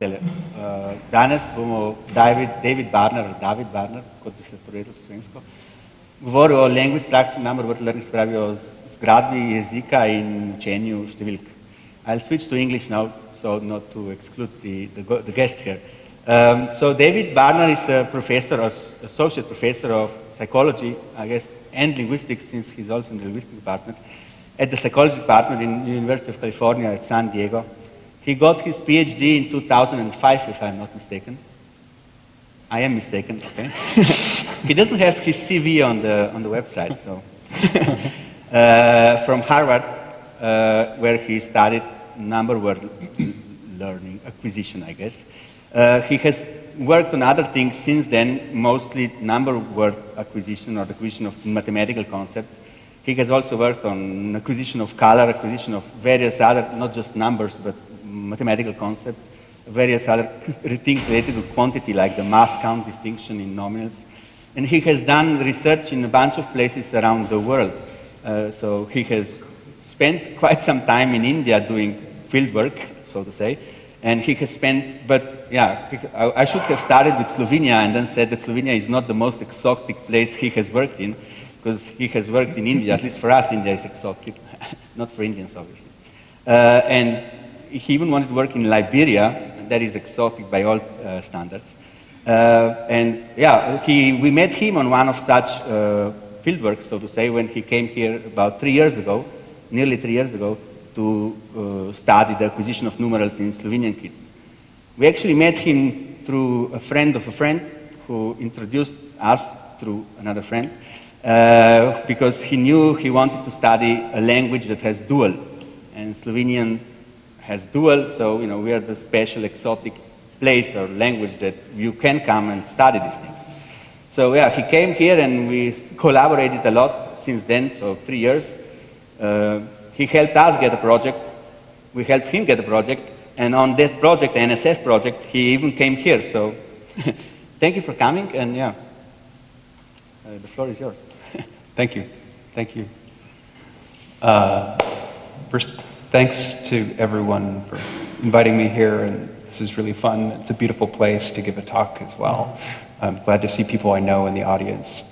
Danes bomo David Barner, kot bi se povedal slovensko, govoril o language structure number word learning, se pravi o zgradbi jezika in učenju številk. I'll switch to English now, so not to exclude the guest here. So David Barner is a professor, or associate professor of psychology, I guess, and linguistics, since he's also in the linguistics department, at the psychology department in the University of California at San Diego. He got his PhD in 2005, if I'm not mistaken. I am mistaken, okay. He doesn't have his CV on the website, so. From Harvard, where he studied number word learning, acquisition, I guess. He has worked on other things since then, mostly number word acquisition or acquisition of mathematical concepts. He has also worked on acquisition of color, acquisition of various other, not just numbers, but mathematical concepts, various other things related to quantity, like the mass count distinction in nominals. And he has done research in a bunch of places around the world. So he has spent quite some time in India doing field work, so to say. And he has spent, but yeah, I should have started with Slovenia and then said that Slovenia is not the most exotic place he has worked in, because he has worked in India. At least for us, India is exotic, not for Indians, obviously. And he even wanted to work in Liberia, and that is exotic by all standards. And yeah, we met him on one of such fieldwork, so to say, when he came here about 3 years ago, nearly 3 years ago, to study the acquisition of numerals in Slovenian kids. We actually met him through a friend of a friend who introduced us through another friend, because he knew he wanted to study a language that has dual, and Slovenian has dual, so we are the special exotic place or language that you can come and study these things. So yeah, he came here and we collaborated a lot since then, so 3 years. He helped us get a project, we helped him get a project, and on that project, the NSF project, he even came here, so thank you for coming, and yeah, the floor is yours. Thank you. Thank you. First, thanks to everyone for inviting me here, and this is really fun. It's a beautiful place to give a talk as well. I'm glad to see people I know in the audience.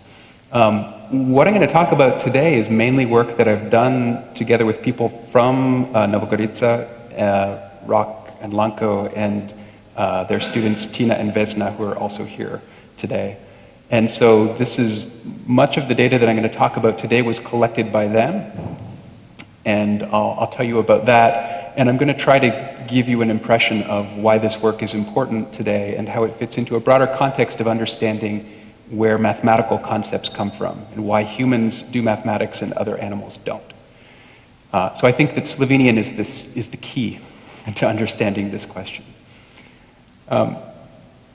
What I'm going to talk about today is mainly work that I've done together with people from Novogorica, Rock and Lanko, and their students Tina and Vesna, who are also here today. And so this is, much of the data that I'm going to talk about today was collected by them, and I'll tell you about that. And I'm going to try to give you an impression of why this work is important today and how it fits into a broader context of understanding where mathematical concepts come from and why humans do mathematics and other animals don't. So I think that Slovenian is the key to understanding this question.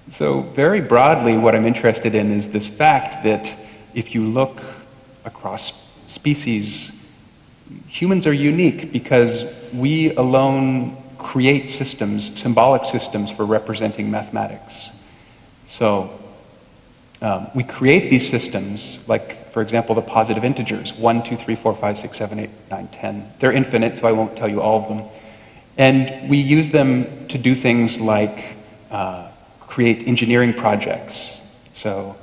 So very broadly, what I'm interested in is this fact that if you look across species, humans are unique because we alone create systems, symbolic systems for representing mathematics. So we create these systems, like, for example, the positive integers, 1, 2, 3, 4, 5, 6, 7, 8, 9, 10. They're infinite, so I won't tell you all of them. And we use them to do things like create engineering projects. So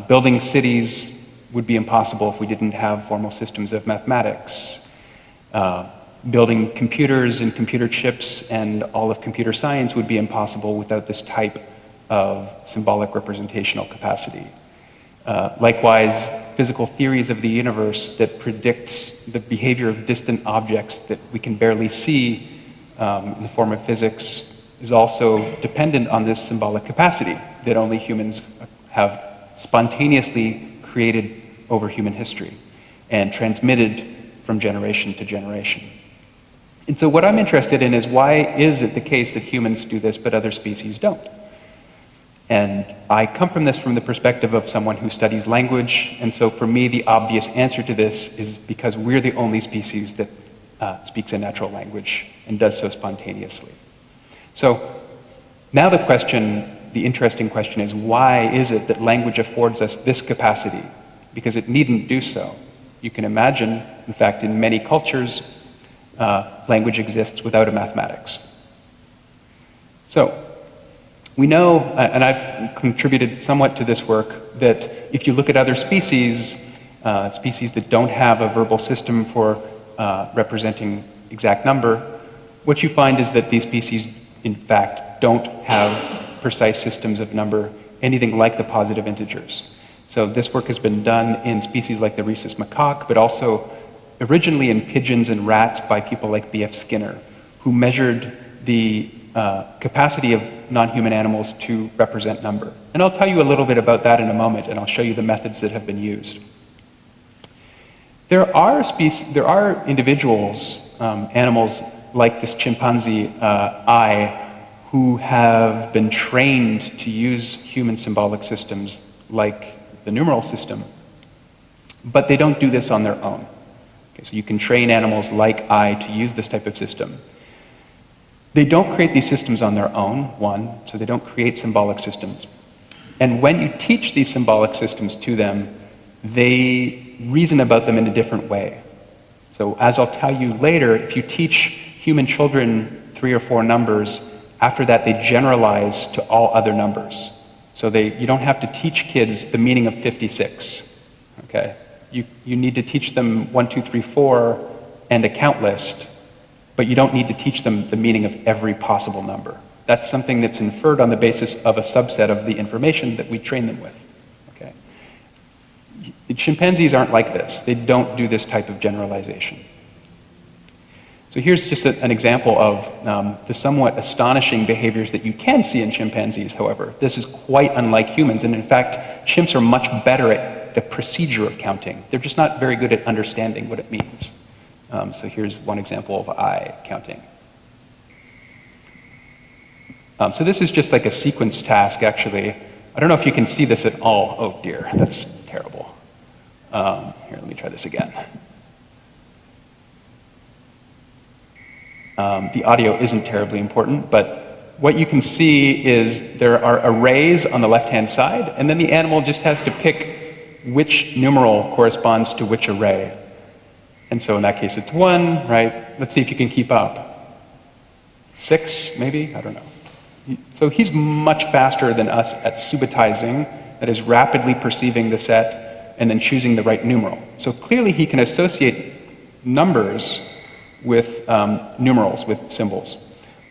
building cities would be impossible if we didn't have formal systems of mathematics. Building computers and computer chips and all of computer science would be impossible without this type of symbolic representational capacity. Likewise, physical theories of the universe that predict the behavior of distant objects that we can barely see in the form of physics is also dependent on this symbolic capacity that only humans have spontaneously created over human history and transmitted from generation to generation. And so what I'm interested in is, why is it the case that humans do this but other species don't? And I come from the perspective of someone who studies language, and so for me the obvious answer to this is because we're the only species that speaks a natural language and does so spontaneously. So now the interesting question is, why is it that language affords us this capacity? Because it needn't do so. You can imagine, in fact, in many cultures, language exists without a mathematics. So We know, and I've contributed somewhat to this work, that if you look at other species, species that don't have a verbal system for representing exact number, what you find is that these species, in fact, don't have precise systems of number, anything like the positive integers. So this work has been done in species like the rhesus macaque, but also originally in pigeons and rats by people like B.F. Skinner, who measured the capacity of non-human animals to represent number. And I'll tell you a little bit about that in a moment, and I'll show you the methods that have been used. There are individuals, animals like this chimpanzee I, who have been trained to use human symbolic systems like the numeral system, but they don't do this on their own. Okay, so you can train animals like I to use this type of system. They don't create these systems on their own, one, so they don't create symbolic systems. And when you teach these symbolic systems to them, they reason about them in a different way. So as I'll tell you later, if you teach human children 3 or 4 numbers, after that they generalize to all other numbers. So you don't have to teach kids the meaning of 56, okay? You need to teach them 1, 2, 3, 4 and a count list, but you don't need to teach them the meaning of every possible number. That's something that's inferred on the basis of a subset of the information that we train them with, okay? Chimpanzees aren't like this. They don't do this type of generalization. So here's just an example of the somewhat astonishing behaviors that you can see in chimpanzees, however. This is quite unlike humans, and in fact, chimps are much better at the procedure of counting. They're just not very good at understanding what it means. So here's one example of I counting. So this is just like a sequence task, actually. I don't know if you can see this at all. Oh dear, that's terrible. Here, let me try this again. The audio isn't terribly important, but what you can see is there are arrays on the left-hand side, and then the animal just has to pick which numeral corresponds to which array. And so in that case, it's 1, right? Let's see if you can keep up. 6, maybe? I don't know. So he's much faster than us at subitizing, that is rapidly perceiving the set and then choosing the right numeral. So clearly he can associate numbers with numerals, with symbols.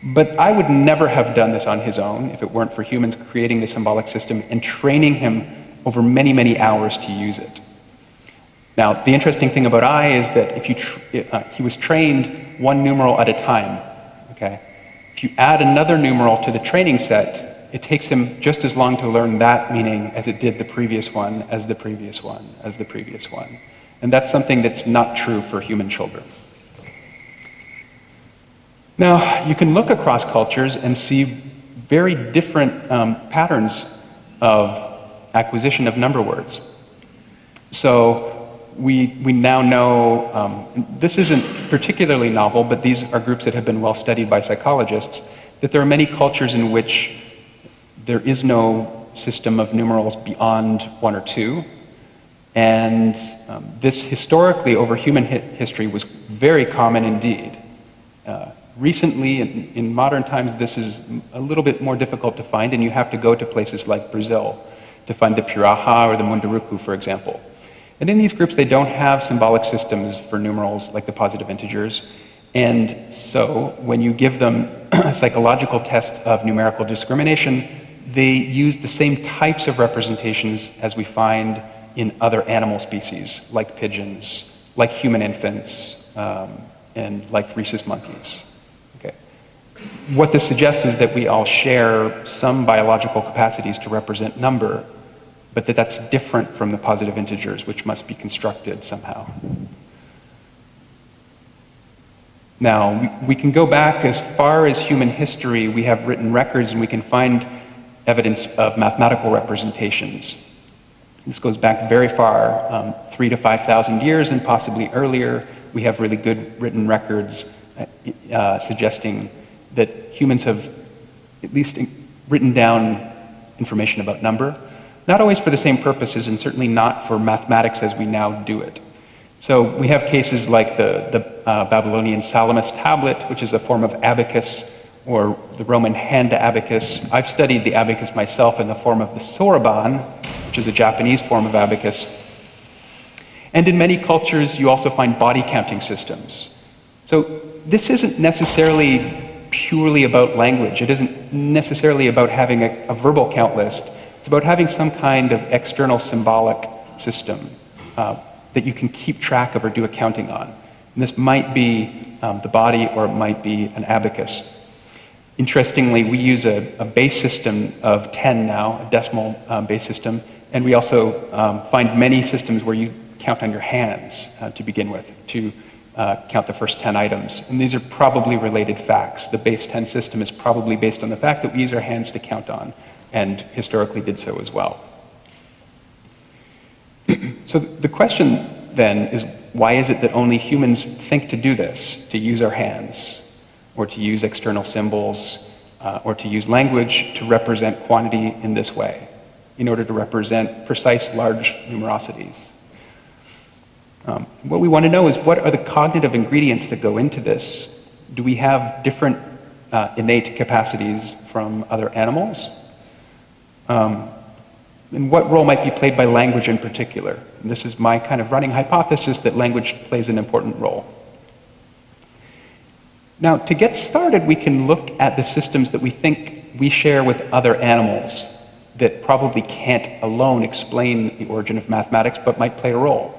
But I would never have done this on his own if it weren't for humans creating the symbolic system and training him over many, many hours to use it. Now, the interesting thing about I is that if he was trained 1 numeral at a time, okay? If you add another numeral to the training set, it takes him just as long to learn that meaning as it did the previous one, as the previous one, as the previous one. And that's something that's not true for human children. Now, you can look across cultures and see very different patterns of acquisition of number words. So we now know, this isn't particularly novel, but these are groups that have been well studied by psychologists, that there are many cultures in which there is no system of numerals beyond 1 or 2. And this historically, over human history, was very common indeed. Recently, in modern times, this is a little bit more difficult to find, and you have to go to places like Brazil to find the Piraha or the Munduruku, for example. And in these groups, they don't have symbolic systems for numerals like the positive integers. And so when you give them a psychological test of numerical discrimination, they use the same types of representations as we find in other animal species, like pigeons, like human infants, and like rhesus monkeys. Okay. What this suggests is that we all share some biological capacities to represent number, but that's different from the positive integers, which must be constructed somehow. Now, we can go back as far as human history. We have written records, and we can find evidence of mathematical representations. This goes back very far, 3,000 to 5,000 years, and possibly earlier. We have really good written records suggesting that humans have at least written down information about number. Not always for the same purposes, and certainly not for mathematics as we now do it. So we have cases like the Babylonian Salamis tablet, which is a form of abacus, or the Roman hand abacus. I've studied the abacus myself in the form of the soroban, which is a Japanese form of abacus. And in many cultures, you also find body counting systems. So this isn't necessarily purely about language. It isn't necessarily about having a verbal count list. It's about having some kind of external symbolic system that you can keep track of or do accounting on. And this might be the body, or it might be an abacus. Interestingly, we use a base system of 10 now, a decimal base system, and we also find many systems where you count on your hands to begin with, to count the first 10 items. And these are probably related facts. The base 10 system is probably based on the fact that we use our hands to count on, and historically did so as well. So the question then is, why is it that only humans think to do this, to use our hands, or to use external symbols, or to use language to represent quantity in this way, in order to represent precise large numerosities? What we want to know is, what are the cognitive ingredients that go into this? Do we have different innate capacities from other animals? And what role might be played by language in particular? And this is my kind of running hypothesis that language plays an important role. Now, to get started, we can look at the systems that we think we share with other animals that probably can't alone explain the origin of mathematics, but might play a role.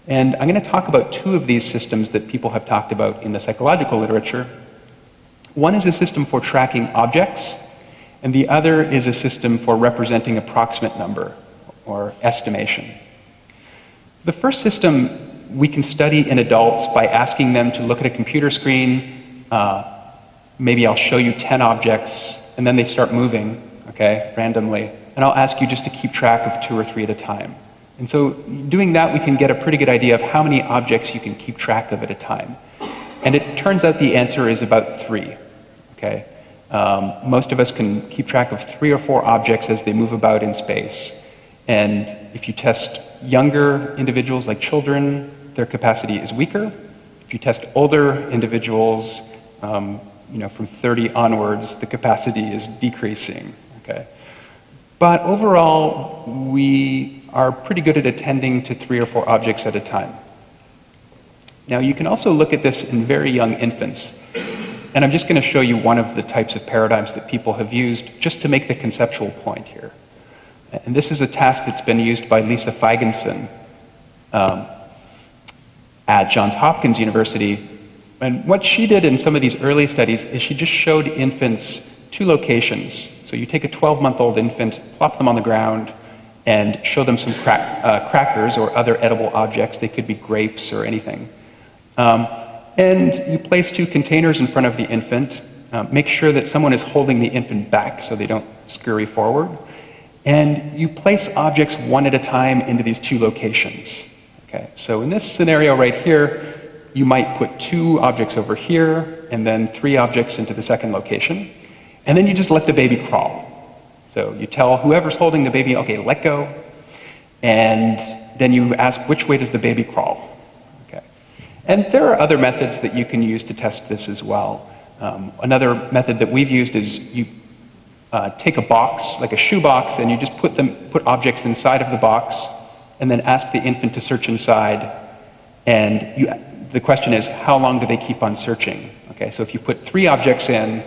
And I'm going to talk about two of these systems that people have talked about in the psychological literature. One is a system for tracking objects, and the other is a system for representing approximate number, or estimation. The first system we can study in adults by asking them to look at a computer screen. Maybe I'll show you 10 objects, and then they start moving, okay, randomly. And I'll ask you just to keep track of 2 or 3 at a time. And so doing that, we can get a pretty good idea of how many objects you can keep track of at a time. And it turns out the answer is about 3, okay? Most of us can keep track of 3 or 4 objects as they move about in space. And if you test younger individuals, like children, their capacity is weaker. If you test older individuals, from 30 onwards, the capacity is decreasing, okay? But overall, we are pretty good at attending to 3 or 4 objects at a time. Now, you can also look at this in very young infants. And I'm just going to show you one of the types of paradigms that people have used just to make the conceptual point here. And this is a task that's been used by Lisa Feigenson at Johns Hopkins University. And what she did in some of these early studies is she just showed infants 2 locations. So you take a 12-month-old infant, plop them on the ground, and show them some crackers or other edible objects. They could be grapes or anything. And you place 2 containers in front of the infant. Make sure that someone is holding the infant back so they don't scurry forward. And you place objects one at a time into these 2 locations. Okay, so in this scenario right here, you might put 2 objects over here, and then 3 objects into the second location. And then you just let the baby crawl. So you tell whoever's holding the baby, okay, let go. And then you ask, which way does the baby crawl? Okay. And there are other methods that you can use to test this as well. Another method that we've used is you take a box, like a shoe box, and you just put objects inside of the box, and then ask the infant to search inside. And the question is, how long do they keep on searching? Okay, so if you put 3 objects in,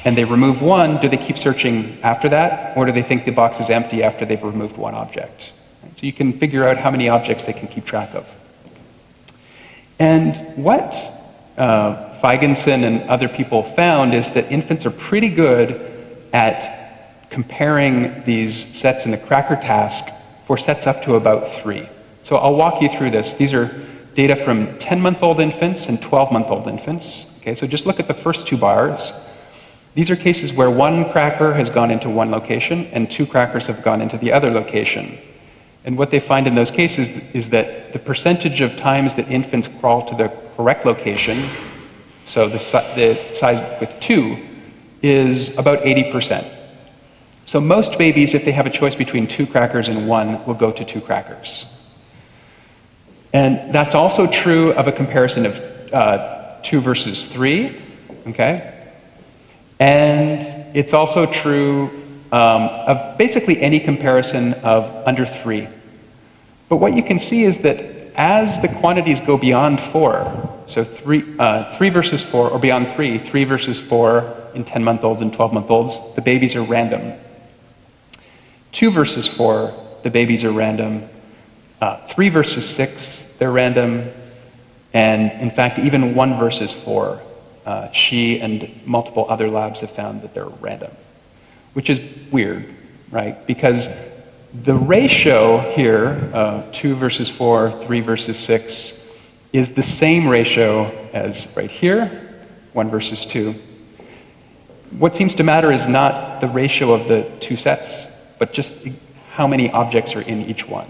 and they remove 1, do they keep searching after that? Or do they think the box is empty after they've removed 1 object? So you can figure out how many objects they can keep track of. And what Feigenson and other people found is that infants are pretty good at comparing these sets in the Cracker task for sets up to about 3. So I'll walk you through this. These are data from 10-month-old infants and 12-month-old infants. Okay, so just look at the first 2 bars. These are cases where 1 cracker has gone into one location and 2 crackers have gone into the other location. And what they find in those cases is that the percentage of times that infants crawl to the correct location, so the size with 2, is about 80%. So most babies, if they have a choice between 2 crackers and 1, will go to 2 crackers. And that's also true of a comparison of 2 versus 3, okay? And it's also true of basically any comparison of under 3. But what you can see is that as the quantities go beyond 4, so 3 versus 4, or beyond 3, 3 versus 4 in 10-month-olds and 12-month-olds, the babies are random. 2 versus 4, the babies are random. 3 versus 6, they're random. And in fact, even 1 versus 4, she and multiple other labs have found that they're random, which is weird, right? Because the ratio here, 2 versus 4, 3 versus 6, is the same ratio as right here, 1 versus 2. What seems to matter is not the ratio of the two sets, but just how many objects are in each one.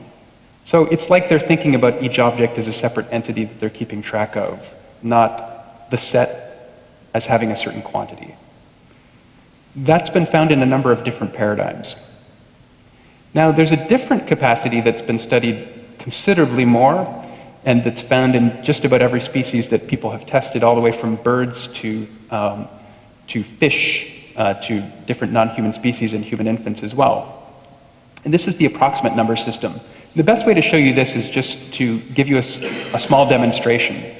So it's like they're thinking about each object as a separate entity that they're keeping track of, not the set as having a certain quantity. That's been found in a number of different paradigms. Now, there's a different capacity that's been studied considerably more, and that's found in just about every species that people have tested, all the way from birds to fish, to different non-human species and human infants as well. And this is the approximate number system. The best way to show you this is just to give you a small demonstration.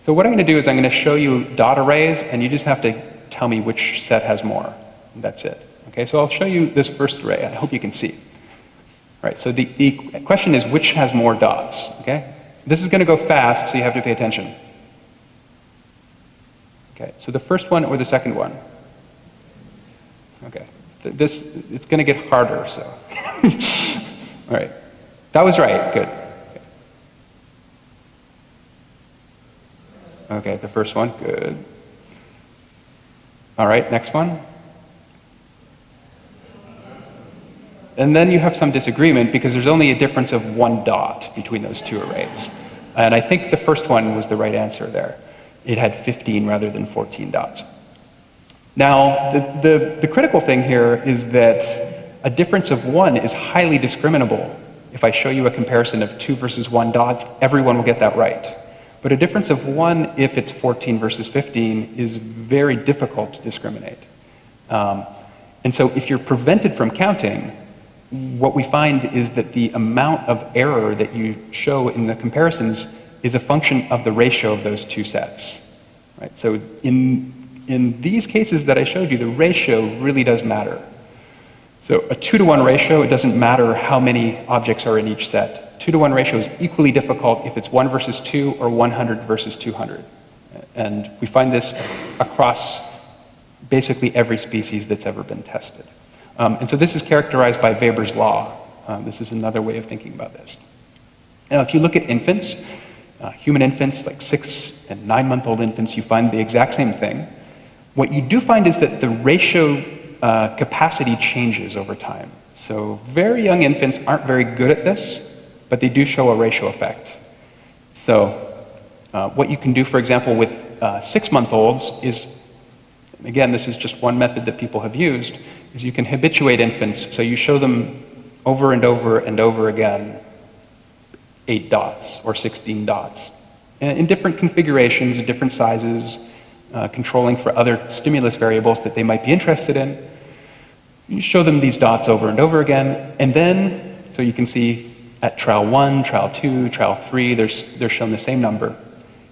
So what I'm going to do is I'm going to show you dot arrays, and you just have to tell me which set has more. And that's it. Okay, so I'll show you this first array. I hope you can see. Right, so the question is, which has more dots? Okay, this is going to go fast, so you have to pay attention. Okay, so the first one or the second one? Okay, it's going to get harder, so. All right, that was right, good. Okay, the first one, good. All right, next one. And then you have some disagreement because there's only a difference of 1 dot between those two arrays. And I think the first one was the right answer there. It had 15 rather than 14 dots. Now, the critical thing here is that a difference of 1 is highly discriminable. If I show you a comparison of 2 versus 1 dots, everyone will get that right. But a difference of 1, if it's 14 versus 15, is very difficult to discriminate. And so if you're prevented from counting, what we find is that the amount of error that you show in the comparisons is a function of the ratio of those two sets. Right? So in these cases that I showed you, the ratio really does matter. So a 2-to-1 ratio, it doesn't matter how many objects are in each set. 2-to-1 ratio is equally difficult if it's 1 versus 2 or 100 versus 200. And we find this across basically every species that's ever been tested. And so this is characterized by Weber's law. This is another way of thinking about this. Now, if you look at infants, human infants, like 6- and 9-month-old infants, you find the exact same thing. What you do find is that the ratio capacity changes over time. So very young infants aren't very good at this, but they do show a ratio effect. So what you can do, for example, with 6-month-olds is, again, this is just one method that people have used, is you can habituate infants. So you show them over and over and over again 8 dots or 16 dots in different configurations, in different sizes, controlling for other stimulus variables that they might be interested in. You show them these dots over and over again, and then, so you can see at trial 1, trial 2, trial 3, they're shown the same number.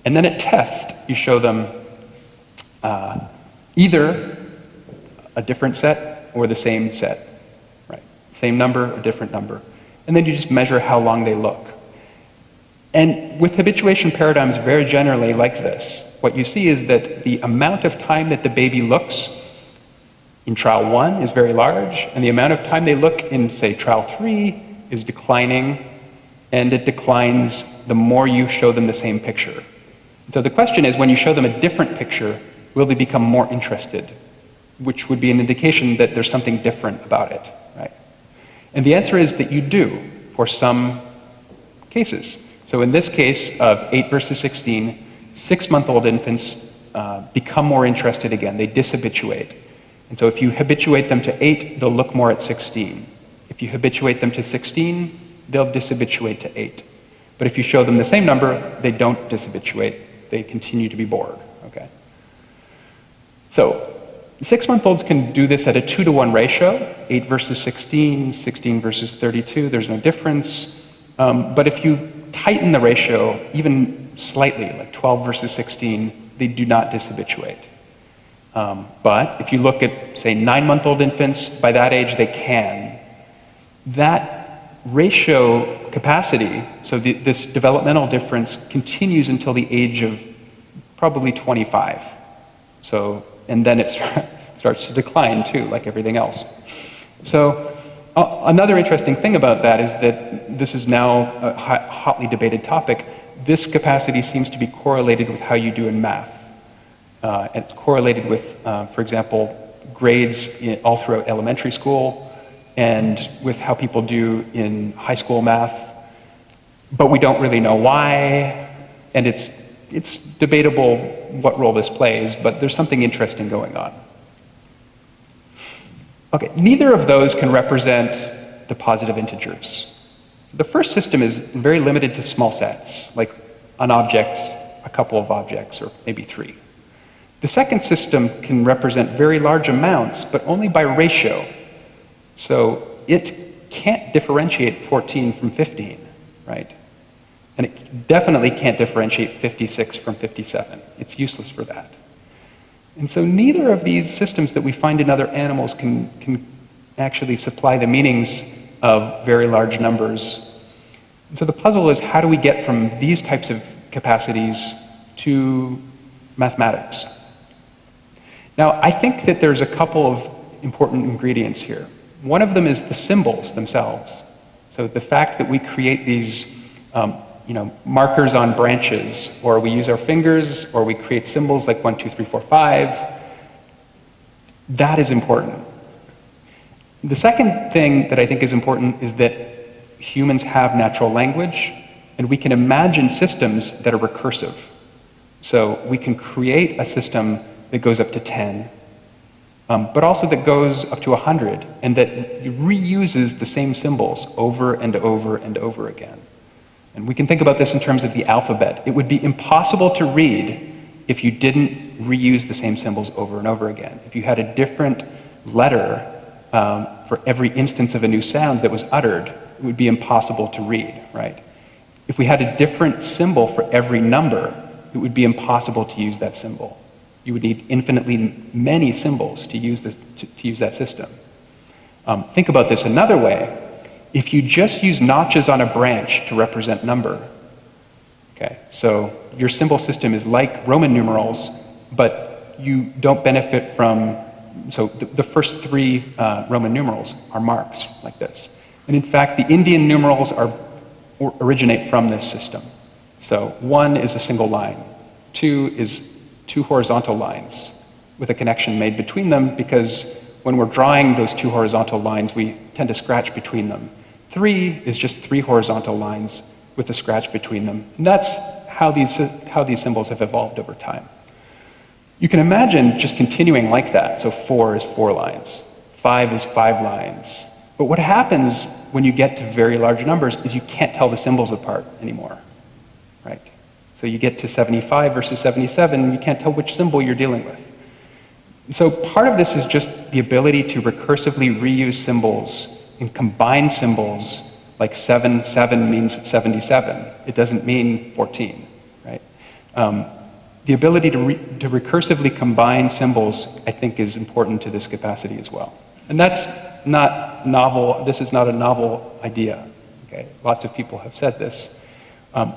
And then at test, you show them either a different set or the same set, right? Same number or different number. And then you just measure how long they look. And with habituation paradigms very generally like this, what you see is that the amount of time that the baby looks in trial 1 is very large, and the amount of time they look in, say, trial 3 is declining, and it declines the more you show them the same picture. So the question is, when you show them a different picture, will they become more interested? Which would be an indication that there's something different about it, right? And the answer is that you do for some cases. So in this case of 8 versus 16, 6-month-old infants become more interested again. They dishabituate. And so if you habituate them to 8, they'll look more at 16. If you habituate them to 16, they'll dishabituate to 8. But if you show them the same number, they don't dishabituate. They continue to be bored, okay? So 6-month-olds can do this at a 2-to-1 ratio, 8 versus 16, 16 versus 32, there's no difference. But if you tighten the ratio even slightly, like 12 versus 16, they do not dishabituate. But if you look at, say, 9-month-old infants, by that age they can. That ratio capacity, so this developmental difference continues until the age of probably 25. So, and then it starts to decline too, like everything else. So another interesting thing about that is that this is now a hotly debated topic. This capacity seems to be correlated with how you do in math. It's correlated with, for example, grades all throughout elementary school and with how people do in high school math. But we don't really know why, and it's debatable what role this plays, but there's something interesting going on. Okay, neither of those can represent the positive integers. So the first system is very limited to small sets, like an object, a couple of objects, or maybe 3. The second system can represent very large amounts, but only by ratio. So it can't differentiate 14 from 15, right? And it definitely can't differentiate 56 from 57. It's useless for that. And so neither of these systems that we find in other animals can actually supply the meanings of very large numbers. And so the puzzle is, how do we get from these types of capacities to mathematics? Now, I think that there's a couple of important ingredients here. One of them is the symbols themselves. So the fact that we create these markers on branches, or we use our fingers, or we create symbols like 1, 2, 3, 4, 5, that is important. The second thing that I think is important is that humans have natural language, and we can imagine systems that are recursive. So we can create a system that goes up to 10, but also that goes up to 100, and that reuses the same symbols over and over and over again. And we can think about this in terms of the alphabet. It would be impossible to read if you didn't reuse the same symbols over and over again. If you had a different letter for every instance of a new sound that was uttered, it would be impossible to read, right? If we had a different symbol for every number, it would be impossible to use that symbol. You would need infinitely many symbols to use that system. Think about this another way. If you just use notches on a branch to represent number, okay, so your symbol system is like Roman numerals, but you don't benefit from, so the first 3 Roman numerals are marks like this. And in fact, the Indian numerals originate from this system. So 1 is a single line, 2 is 2 horizontal lines with a connection made between them, because when we're drawing those 2 horizontal lines, we tend to scratch between them. 3 is just 3 horizontal lines with a scratch between them. And that's how these symbols have evolved over time. You can imagine just continuing like that. So 4 is 4 lines, 5 is 5 lines. But what happens when you get to very large numbers is you can't tell the symbols apart anymore, right? So you get to 75 versus 77, and you can't tell which symbol you're dealing with. So part of this is just the ability to recursively reuse symbols and combine symbols, like 7 means 77. It doesn't mean 14, right? The ability to recursively combine symbols, I think, is important to this capacity as well. And that's not novel. This is not a novel idea, okay? Lots of people have said this.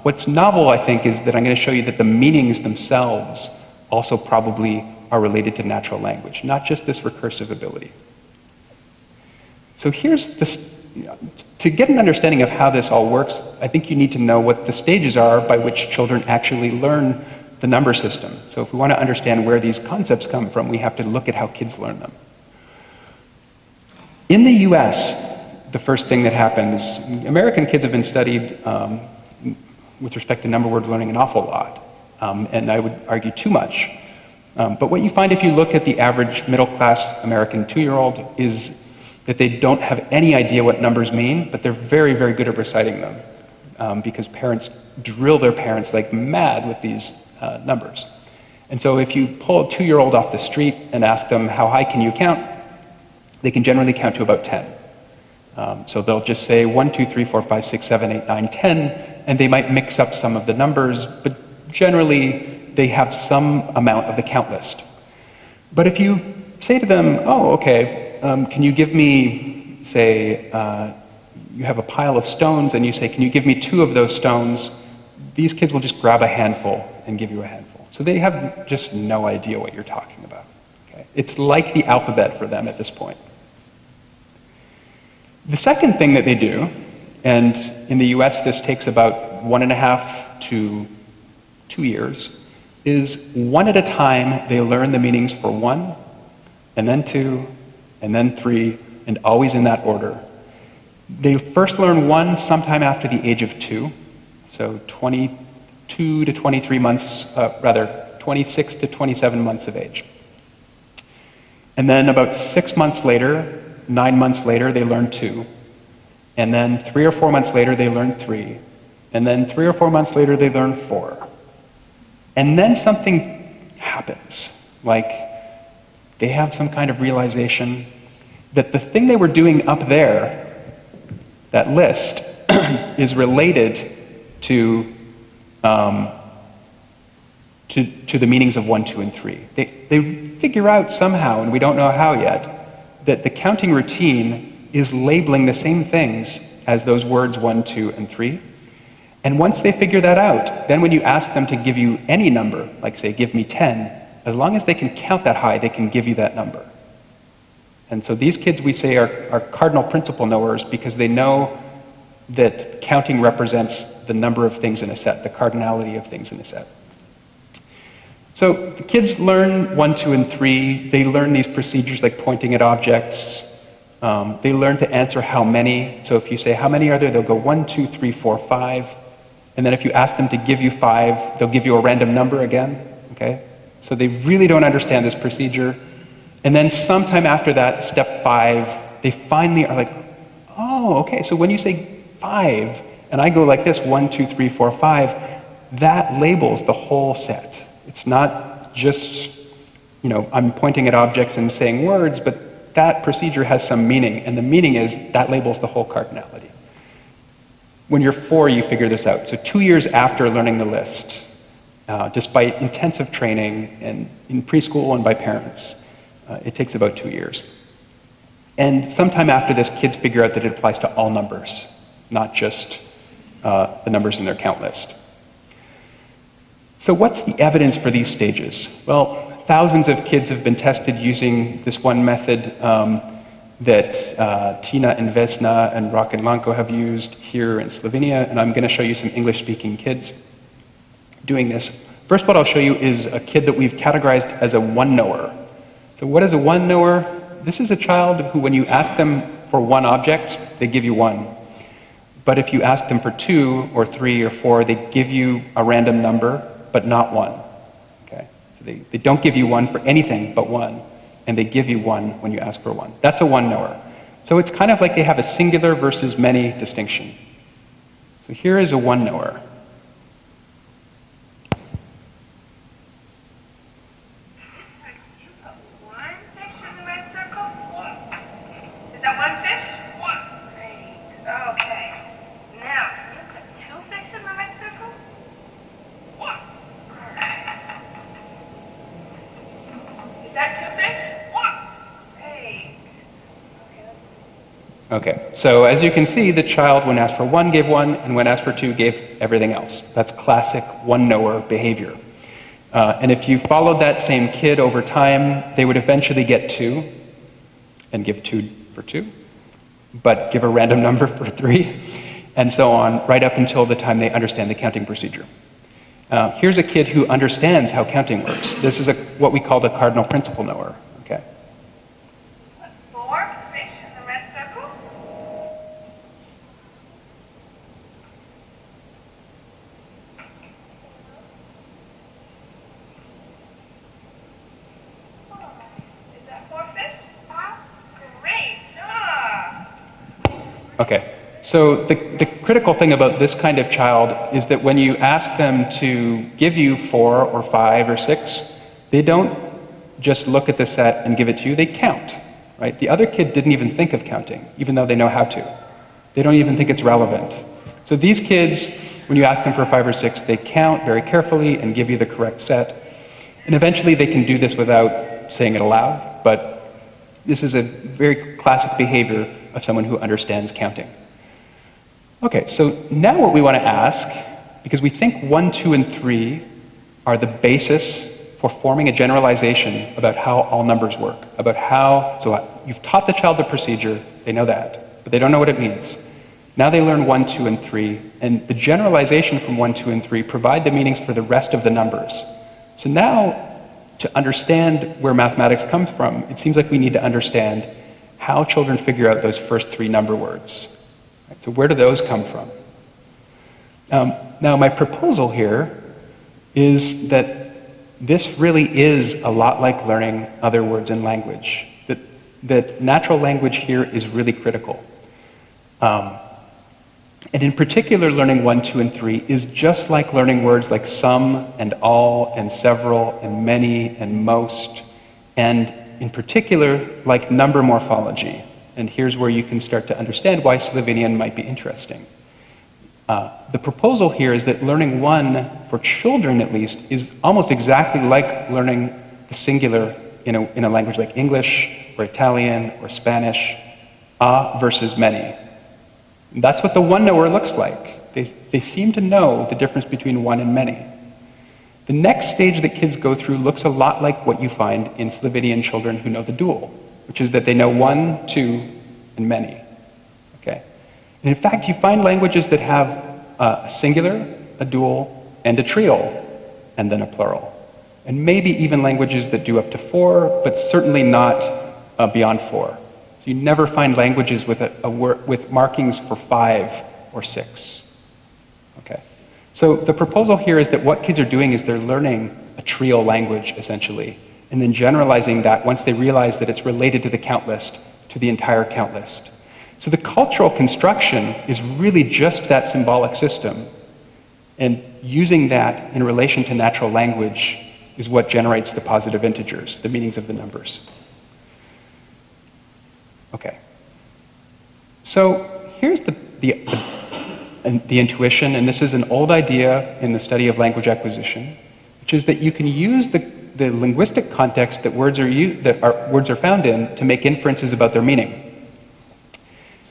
What's novel, I think, is that I'm going to show you that the meanings themselves also probably are related to natural language, not just this recursive ability. So here's this, to get an understanding of how this all works, I think you need to know what the stages are by which children actually learn the number system. So if we want to understand where these concepts come from, we have to look at how kids learn them. In the US, the first thing that happens, American kids have been studied with respect to number word learning an awful lot, and I would argue too much. But what you find if you look at the average middle-class American 2-year-old is that they don't have any idea what numbers mean, but they're very, very good at reciting them, because parents drill their parents like mad with these numbers. And so if you pull a 2-year-old off the street and ask them, how high can you count? They can generally count to about 10. So they'll just say 1, 2, 3, 4, 5, 6, 7, 8, 9, 10, and they might mix up some of the numbers, but generally they have some amount of the count list. But if you say to them, oh, okay, can you give me, say, you have a pile of stones, and you say, can you give me 2 of those stones? These kids will just grab a handful and give you a handful. So they have just no idea what you're talking about. Okay? It's like the alphabet for them at this point. The second thing that they do, and in the US this takes about 1.5 to 2 years, is one at a time they learn the meanings for 1, and then 2, and then 3, and always in that order. They first learn 1 sometime after the age of 2, so 22 to 23 months, 26 to 27 months of age. And then about 6 months later, 9 months later, they learn 2. And then 3 or 4 months later, they learn 3. And then 3 or 4 months later, they learn 4. And then something happens, like they have some kind of realization that the thing they were doing up there, that list, is related to the meanings of 1, 2, and 3. They figure out somehow, and we don't know how yet, that the counting routine is labeling the same things as those words 1, 2, and 3. And once they figure that out, then when you ask them to give you any number, like say, give me 10, as long as they can count that high, they can give you that number. And so these kids, we say, are cardinal principle knowers because they know that counting represents the number of things in a set, the cardinality of things in a set. So the kids learn 1, 2, and 3. They learn these procedures like pointing at objects. They learn to answer how many. So if you say, how many are there? They'll go 1, 2, 3, 4, 5. And then if you ask them to give you 5, they'll give you a random number again. Okay? So they really don't understand this procedure. And then sometime after that, step 5, they finally are like, oh, okay, so when you say 5, and I go like this, 1, 2, 3, 4, 5, that labels the whole set. It's not just, I'm pointing at objects and saying words, but that procedure has some meaning, and the meaning is that labels the whole cardinality. When you're 4, you figure this out. So 2 years after learning the list, despite intensive training and in preschool and by parents, it takes about 2 years. And sometime after this, kids figure out that it applies to all numbers, not just the numbers in their count list. So what's the evidence for these stages? Well, thousands of kids have been tested using this one method that Tina and Vesna and Rock and Lanko have used here in Slovenia, and I'm going to show you some English-speaking kids doing this. First, what I'll show you is a kid that we've categorized as a one-knower. So what is a one-knower? This is a child who, when you ask them for one object, they give you 1. But if you ask them for 2 or 3 or 4, they give you a random number, but not 1. Okay? So they don't give you 1 for anything but 1, and they give you 1 when you ask for 1. That's a one-knower. So it's kind of like they have a singular versus many distinction. So here is a one-knower. Okay, so as you can see, the child, when asked for 1, gave 1, and when asked for 2, gave everything else. That's classic one-knower behavior. And if you followed that same kid over time, they would eventually get 2, and give 2 for 2, but give a random number for 3, and so on, right up until the time they understand the counting procedure. Here's a kid who understands how counting works. This is what we call the cardinal principle knower. Okay. Okay, so the critical thing about this kind of child is that when you ask them to give you 4 or 5 or 6, they don't just look at the set and give it to you, they count, right? The other kid didn't even think of counting, even though they know how to. They don't even think it's relevant. So these kids, when you ask them for 5 or 6, they count very carefully and give you the correct set. And eventually they can do this without saying it aloud, but this is a very classic behavior of someone who understands counting. Okay, so now what we want to ask, because we think 1, 2, and 3 are the basis for forming a generalization about how all numbers work, about how, so you've taught the child the procedure, they know that, but they don't know what it means. Now they learn 1, 2, and 3, and the generalization from 1, 2, and 3 provide the meanings for the rest of the numbers. So now, to understand where mathematics comes from, it seems like we need to understand how children figure out those first 3 number words. Right, so where do those come from? Now my proposal here is that this really is a lot like learning other words in language, that natural language here is really critical. And in particular, learning 1, 2, and 3 is just like learning words like some and all and several and many and most, and in particular, like number morphology. And here's where you can start to understand why Slovenian might be interesting. The proposal here is that learning 1, for children at least, is almost exactly like learning the singular in a language like English or Italian or Spanish, versus many. That's what the one knower looks like. They seem to know the difference between one and many. The next stage that kids go through looks a lot like what you find in Slovenian children who know the dual, which is that they know 1, 2, and many. Okay? And in fact, you find languages that have a singular, a dual, and a trial, and then a plural. And maybe even languages that do up to 4, but certainly not beyond 4. So you never find languages with with markings for 5 or 6. Okay. So the proposal here is that what kids are doing is they're learning a trial language, essentially, and then generalizing that once they realize that it's related to the count list, to the entire count list. So the cultural construction is really just that symbolic system, and using that in relation to natural language is what generates the positive integers, the meanings of the numbers. Okay. So here's the intuition, and this is an old idea in the study of language acquisition, which is that you can use the linguistic context that words are found in to make inferences about their meaning.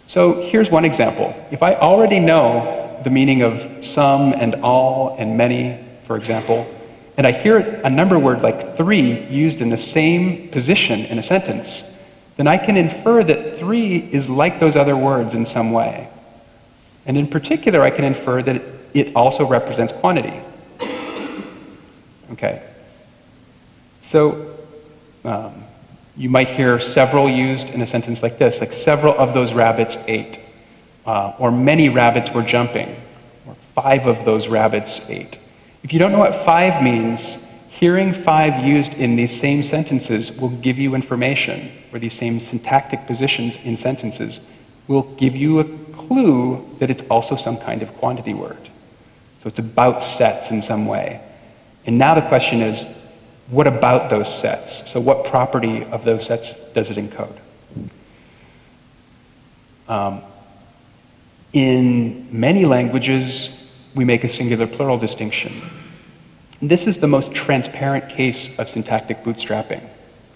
So here's one example. If I already know the meaning of some and all and many, for example, and I hear a number word like 3 used in the same position in a sentence, then I can infer that 3 is like those other words in some way. And in particular, I can infer that it also represents quantity. Okay. So you might hear several used in a sentence like this, like several of those rabbits ate, or many rabbits were jumping, or 5 of those rabbits ate. If you don't know what 5 means, hearing 5 used in these same sentences will give you information, or these same syntactic positions in sentences will give you a clue that it's also some kind of quantity word. So it's about sets in some way. And now the question is, what about those sets? So what property of those sets does it encode? In many languages, we make a singular-plural distinction. This is the most transparent case of syntactic bootstrapping.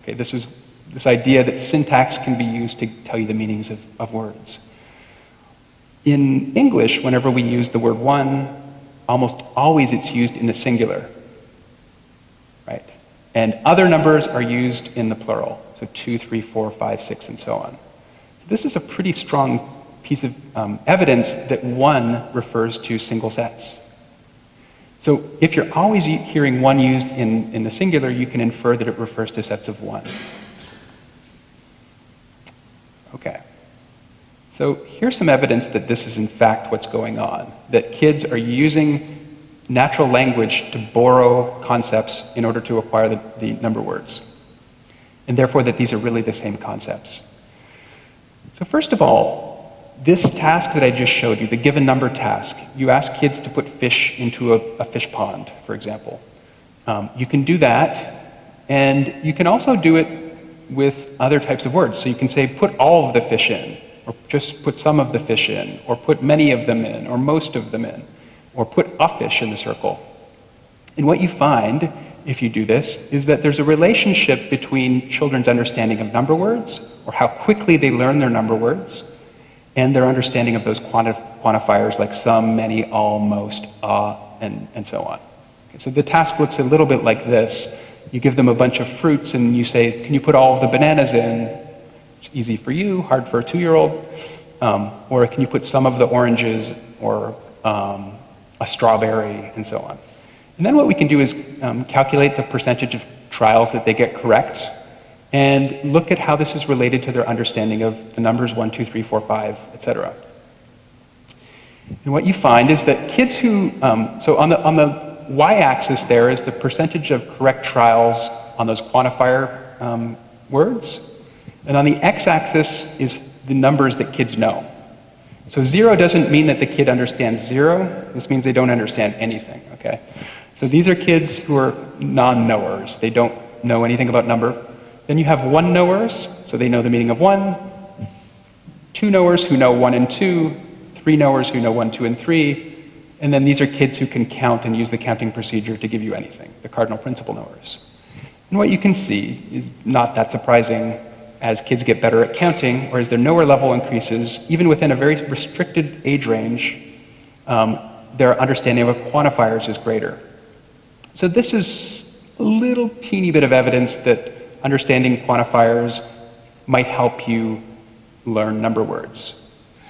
Okay, this is this idea that syntax can be used to tell you the meanings of words. In English, whenever we use the word one, almost always it's used in the singular, right? And other numbers are used in the plural, so 2, 3, 4, 5, 6, and so on. So this is a pretty strong piece of evidence that one refers to single sets. So if you're always hearing one used in the singular, you can infer that it refers to sets of one. Okay. So here's some evidence that this is in fact what's going on, that kids are using natural language to borrow concepts in order to acquire the number words, and therefore that these are really the same concepts. So first of all, this task that I just showed you, the given number task, you ask kids to put fish into a fish pond, for example. You can do that And you can also do it with other types of words. So you can say, put all of the fish in, or just put some of the fish in, or put many of them in, or most of them in, or put a fish in the circle. And what you find, if you do this, is that there's a relationship between children's understanding of number words, or how quickly they learn their number words, and their understanding of those quantifiers like some, many, all, most, and so on. Okay, so the task looks a little bit like this. You give them a bunch of fruits and you say, can you put all of the bananas in? It's easy for you, hard for a 2-year-old. Or can you put some of the oranges, or a strawberry, and so on. And then what we can do is calculate the percentage of trials that they get correct, and look at how this is related to their understanding of the numbers 1, 2, 3, 4, 5, etc. And what you find is that kids who, so on the y-axis there is the percentage of correct trials on those quantifier words, and on the x-axis is the numbers that kids know. So 0 doesn't mean that the kid understands 0, this means they don't understand anything, okay? So these are kids who are non-knowers, they don't know anything about number. Then you have 1 knowers, so they know the meaning of 1, 2 knowers who know 1 and 2, 3 knowers who know 1, 2, and 3, and then these are kids who can count and use the counting procedure to give you anything, the cardinal principle knowers. And what you can see is not that surprising. As kids get better at counting, or as their knower level increases, even within a very restricted age range, their understanding of quantifiers is greater. So this is a little teeny bit of evidence that understanding quantifiers might help you learn number words.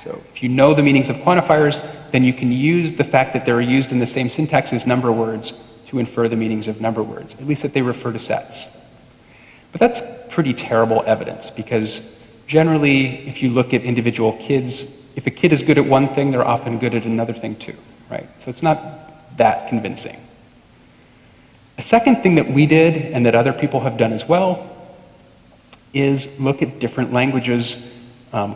So if you know the meanings of quantifiers, then you can use the fact that they're used in the same syntax as number words to infer the meanings of number words, at least that they refer to sets. But that's pretty terrible evidence, because generally, if you look at individual kids, if a kid is good at one thing, they're often good at another thing too, right? So it's not that convincing. A second thing that we did, and that other people have done as well, is look at different languages,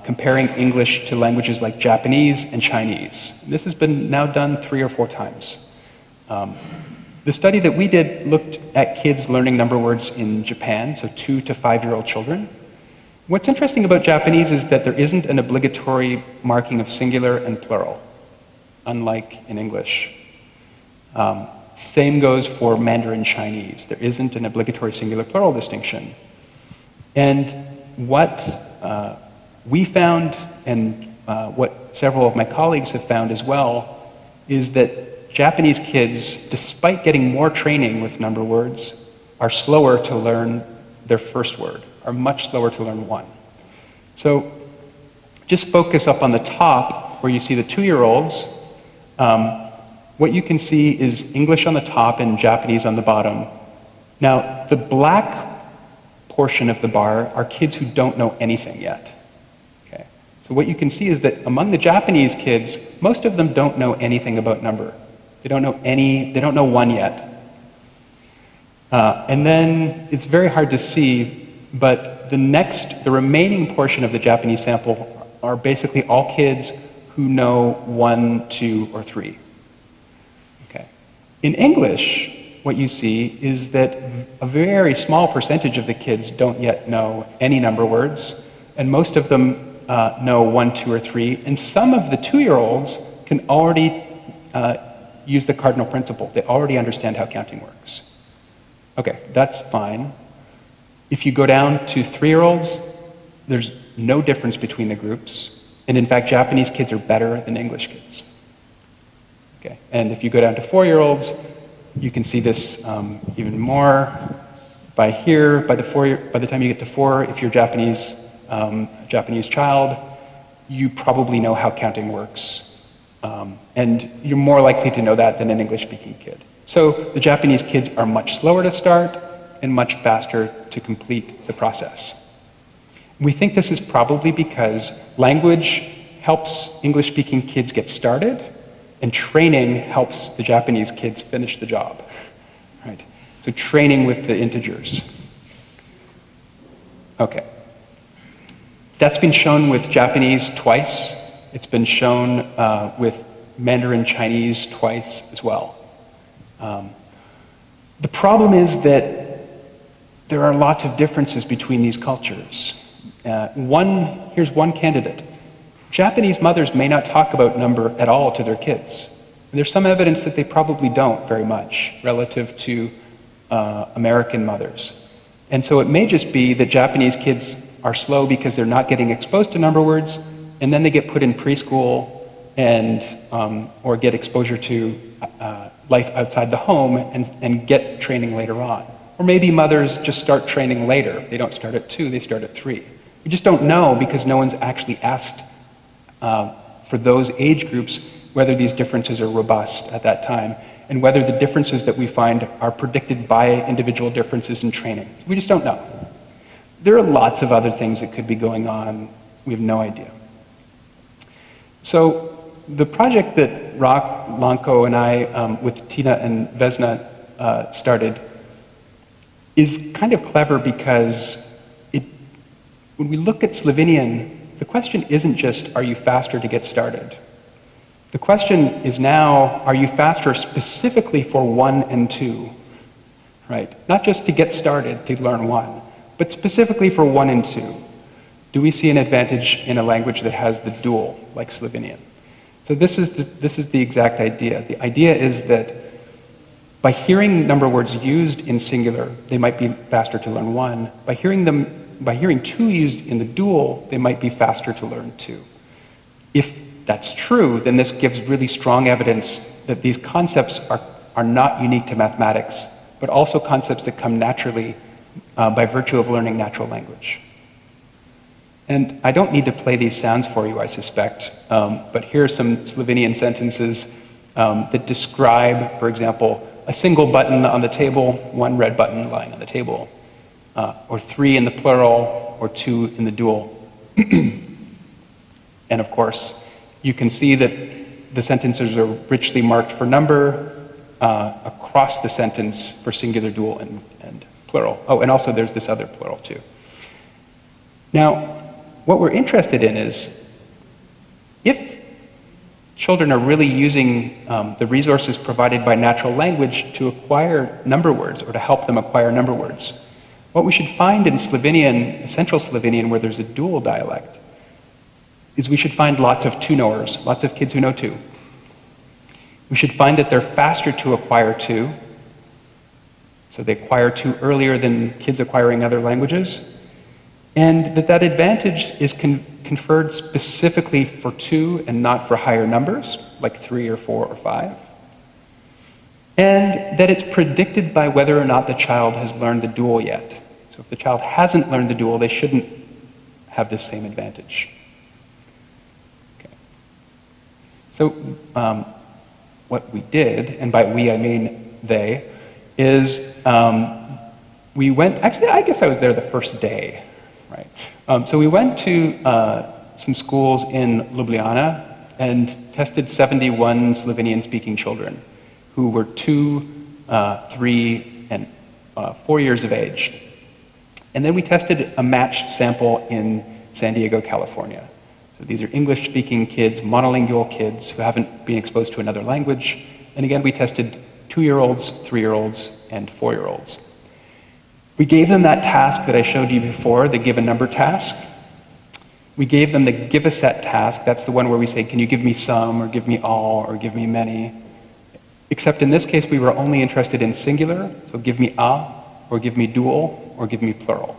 comparing English to languages like Japanese and Chinese. This has been now done 3 or 4 times. The study that we did looked at kids learning number words in Japan, so 2 to 5-year-old children. What's interesting about Japanese is that there isn't an obligatory marking of singular and plural, unlike in English. Same goes for Mandarin Chinese. There isn't an obligatory singular plural distinction. And what we found, and what several of my colleagues have found as well, is that Japanese kids, despite getting more training with number words, are slower to learn their first word, are much slower to learn 1. So just focus up on the top where you see the 2-year-olds. What you can see is English on the top and Japanese on the bottom. Now, the black portion of the bar are kids who don't know anything yet. Okay. So what you can see is that among the Japanese kids, most of them don't know anything about number. They don't know 1 yet. And then it's very hard to see, but the remaining portion of the Japanese sample are basically all kids who know 1, 2, or 3. Okay. In English, what you see is that a very small percentage of the kids don't yet know any number words, and most of them know 1, 2, or 3, and some of the 2-year-olds can already use the cardinal principle. They already understand how counting works. Okay, that's fine. If you go down to 3-year-olds, there's no difference between the groups. And in fact, Japanese kids are better than English kids. Okay, and if you go down to 4-year-olds, you can see this even more. By the time you get to 4, if you're Japanese child, you probably know how counting works. And you're more likely to know that than an English-speaking kid. So the Japanese kids are much slower to start and much faster to complete the process. We think this is probably because language helps English-speaking kids get started, and training helps the Japanese kids finish the job. Right? So training with the integers. Okay. That's been shown with Japanese twice. It's been shown with Mandarin Chinese twice as well. The problem is that there are lots of differences between these cultures. Here's one candidate. Japanese mothers may not talk about number at all to their kids. And there's some evidence that they probably don't very much relative to American mothers. And so it may just be that Japanese kids are slow because they're not getting exposed to number words, and then they get put in preschool and or get exposure to life outside the home and get training later on. Or maybe mothers just start training later. They don't start at 2, they start at 3. We just don't know because no one's actually asked for those age groups whether these differences are robust at that time and whether the differences that we find are predicted by individual differences in training. We just don't know. There are lots of other things that could be going on. We have no idea. So the project that Rock, Lanko, and I, with Tina and Vesna, started is kind of clever because when we look at Slovenian, the question isn't just, are you faster to get started? The question is now, are you faster specifically for 1 and 2, right? Not just to get started, to learn 1, but specifically for 1 and 2. Do we see an advantage in a language that has the dual, like Slovenian? So this is the exact idea. The idea is that by hearing number words used in singular, they might be faster to learn 1. By hearing 2 used in the dual, they might be faster to learn 2. If that's true, then this gives really strong evidence that these concepts are not unique to mathematics, but also concepts that come naturally by virtue of learning natural language. And I don't need to play these sounds for you, I suspect, but here are some Slovenian sentences that describe, for example, a single button on the table, 1 red button lying on the table, or 3 in the plural, or 2 in the dual. And of course, you can see that the sentences are richly marked for number across the sentence for singular, dual, and plural. Oh, and also there's this other plural too. Now, what we're interested in is if children are really using the resources provided by natural language to acquire number words or to help them acquire number words, what we should find in Slovenian, Central Slovenian, where there's a dual dialect, is we should find lots of 2-knowers, lots of kids who know 2. We should find that they're faster to acquire 2, so they acquire 2 earlier than kids acquiring other languages, and that advantage is conferred specifically for 2 and not for higher numbers, like 3 or 4 or 5, and that it's predicted by whether or not the child has learned the dual yet. So if the child hasn't learned the dual, they shouldn't have this same advantage. So what we did, and by we I mean they, is we went, actually I guess I was there the first day, right? So we went to some schools in Ljubljana and tested 71 Slovenian-speaking children who were 2, 3, and 4 years of age. And then we tested a matched sample in San Diego, California. So these are English-speaking kids, monolingual kids who haven't been exposed to another language. And again, we tested 2-year-olds, 3-year-olds, and 4-year-olds. We gave them that task that I showed you before, the give a number task. We gave them the give a set task. That's the one where we say, can you give me some, or give me all, or give me many? Except in this case, we were only interested in singular, so give me a, or give me dual, or give me plural.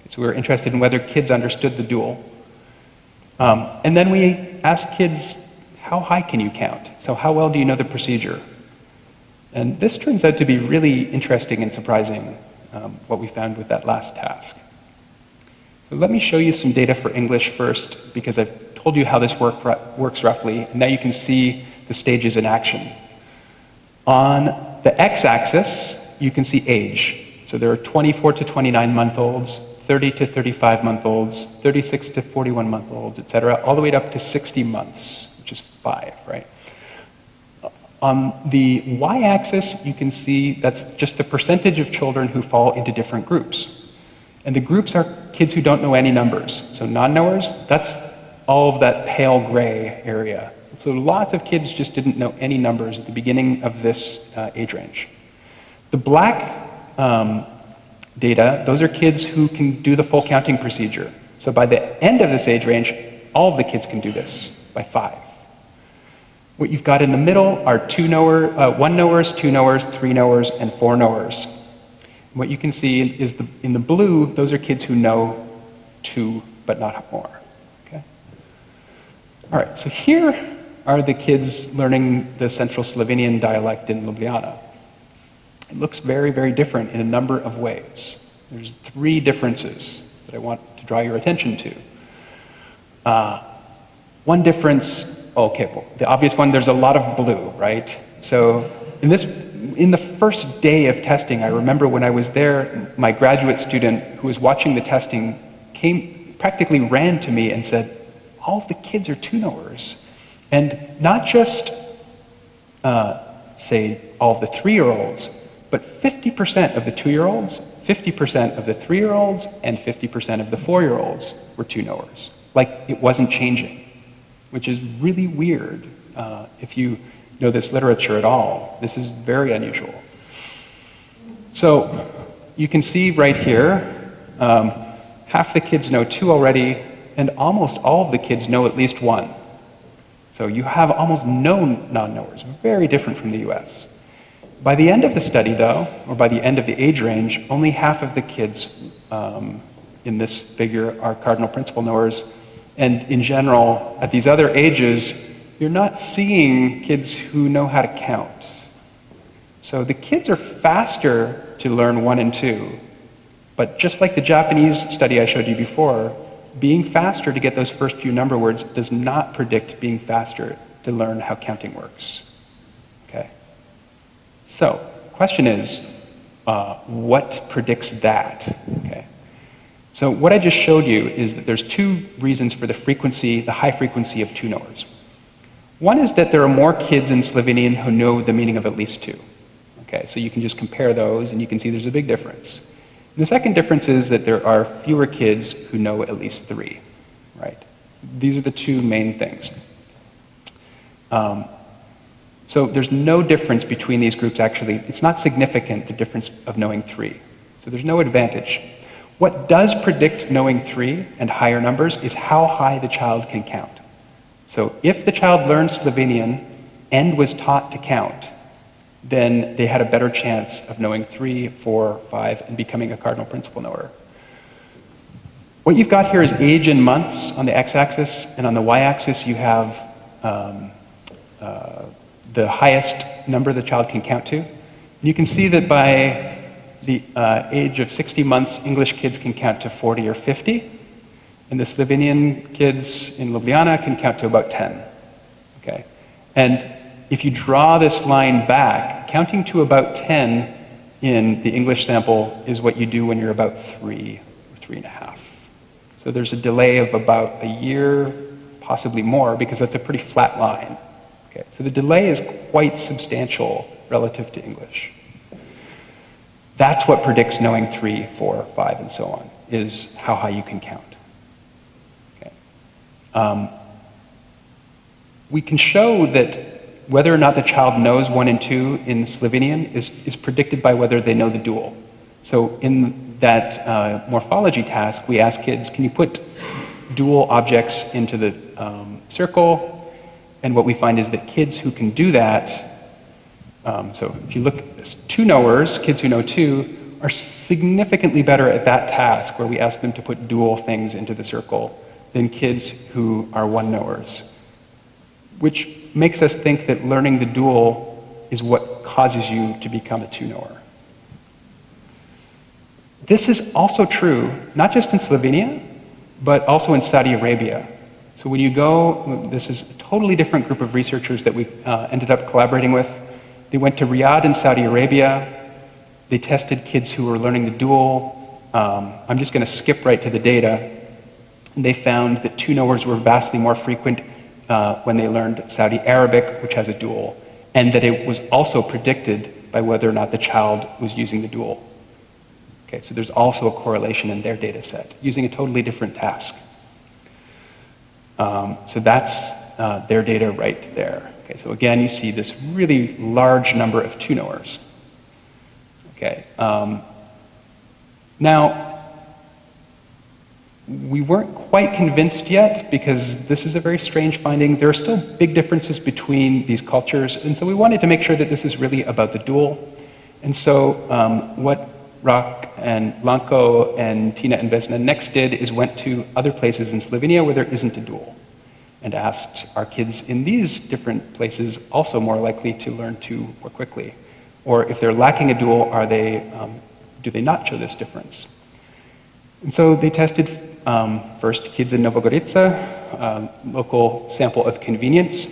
So we were interested in whether kids understood the dual. And then we asked kids, how high can you count? So how well do you know the procedure? And this turns out to be really interesting and surprising, what we found with that last task. So let me show you some data for English first, because I've told you how this works roughly, and now you can see the stages in action. On the x-axis, you can see age. So there are 24 to 29-month-olds, 30 to 35-month-olds, 36 to 41-month-olds, et cetera, all the way up to 60 months, which is 5, right? On the y-axis, you can see that's just the percentage of children who fall into different groups. And the groups are kids who don't know any numbers. So non-knowers, that's all of that pale gray area. So lots of kids just didn't know any numbers at the beginning of this age range. The black data, those are kids who can do the full counting procedure. So by the end of this age range, all of the kids can do this by 5. What you've got in the middle are 1 knowers, 2 knowers, 3 knowers, and 4 knowers. What you can see is in the blue, those are kids who know 2, but not more. Okay? All right, so here are the kids learning the Central Slovenian dialect in Ljubljana. It looks very, very different in a number of ways. There's 3 differences that I want to draw your attention to. One difference, okay, well, the obvious one, there's a lot of blue, right? So in the first day of testing, I remember when I was there, my graduate student who was watching the testing practically ran to me and said, all of the kids are 2 knowers. And not just, say, all of the 3-year-olds, but 50% of the 2-year-olds, 50% of the 3-year-olds, and 50% of the 4-year-olds were 2 knowers. Like, it wasn't changing, which is really weird if you know this literature at all. This is very unusual. So you can see right here, half the kids know 2 already, and almost all of the kids know at least 1. So you have almost no non-knowers, very different from the US. By the end of the study, though, or by the end of the age range, only half of the kids in this figure are cardinal principal knowers. And in general, at these other ages, you're not seeing kids who know how to count. So the kids are faster to learn 1 and 2, but just like the Japanese study I showed you before, being faster to get those first few number words does not predict being faster to learn how counting works. Okay? So, the question is, what predicts that? Okay. So what I just showed you is that there's 2 reasons for the high frequency of 2 knowers. One is that there are more kids in Slovenian who know the meaning of at least 2. Okay, so you can just compare those and you can see there's a big difference. And the second difference is that there are fewer kids who know at least 3, right? These are the 2 main things. So there's no difference between these groups actually. It's not significant, the difference of knowing 3. So there's no advantage. What does predict knowing 3 and higher numbers is how high the child can count. So if the child learned Slovenian and was taught to count, then they had a better chance of knowing 3, 4, 5, and becoming a cardinal principal knower. What you've got here is age in months on the x-axis, and on the y-axis you have the highest number the child can count to. And you can see that by the age of 60 months, English kids can count to 40 or 50, and the Slovenian kids in Ljubljana can count to about 10. Okay? And if you draw this line back, counting to about 10 in the English sample is what you do when you're about 3 or 3.5. So there's a delay of about a year, possibly more, because that's a pretty flat line. Okay, so the delay is quite substantial relative to English. That's what predicts knowing 3, 4, 5, and so on, is how high you can count. Okay. We can show that whether or not the child knows 1 and 2 in Slovenian is predicted by whether they know the dual. So in that morphology task, we ask kids, can you put dual objects into the circle? And what we find is that kids who can do that, so if you look at 2 knowers, kids who know 2, are significantly better at that task where we ask them to put dual things into the circle than kids who are 1 knowers, which makes us think that learning the dual is what causes you to become a 2 knower. This is also true, not just in Slovenia, but also in Saudi Arabia. So when you go, this is a totally different group of researchers that we ended up collaborating with. They went to Riyadh in Saudi Arabia. They tested kids who were learning the dual. I'm just going to skip right to the data. And they found that 2 knowers were vastly more frequent when they learned Saudi Arabic, which has a dual, and that it was also predicted by whether or not the child was using the dual. Okay, so there's also a correlation in their data set, using a totally different task. So that's their data right there. Okay, so again, you see this really large number of 2 knowers. Okay, Now, we weren't quite convinced yet because this is a very strange finding. There are still big differences between these cultures, and so we wanted to make sure that this is really about the dual. And so what Rock and Lanko and Tina and Vesna next did is went to other places in Slovenia where there isn't a dual and asked, are kids in these different places also more likely to learn two more quickly? Or if they're lacking a dual, do they not show this difference? And so they tested first kids in Novogorica, local sample of convenience,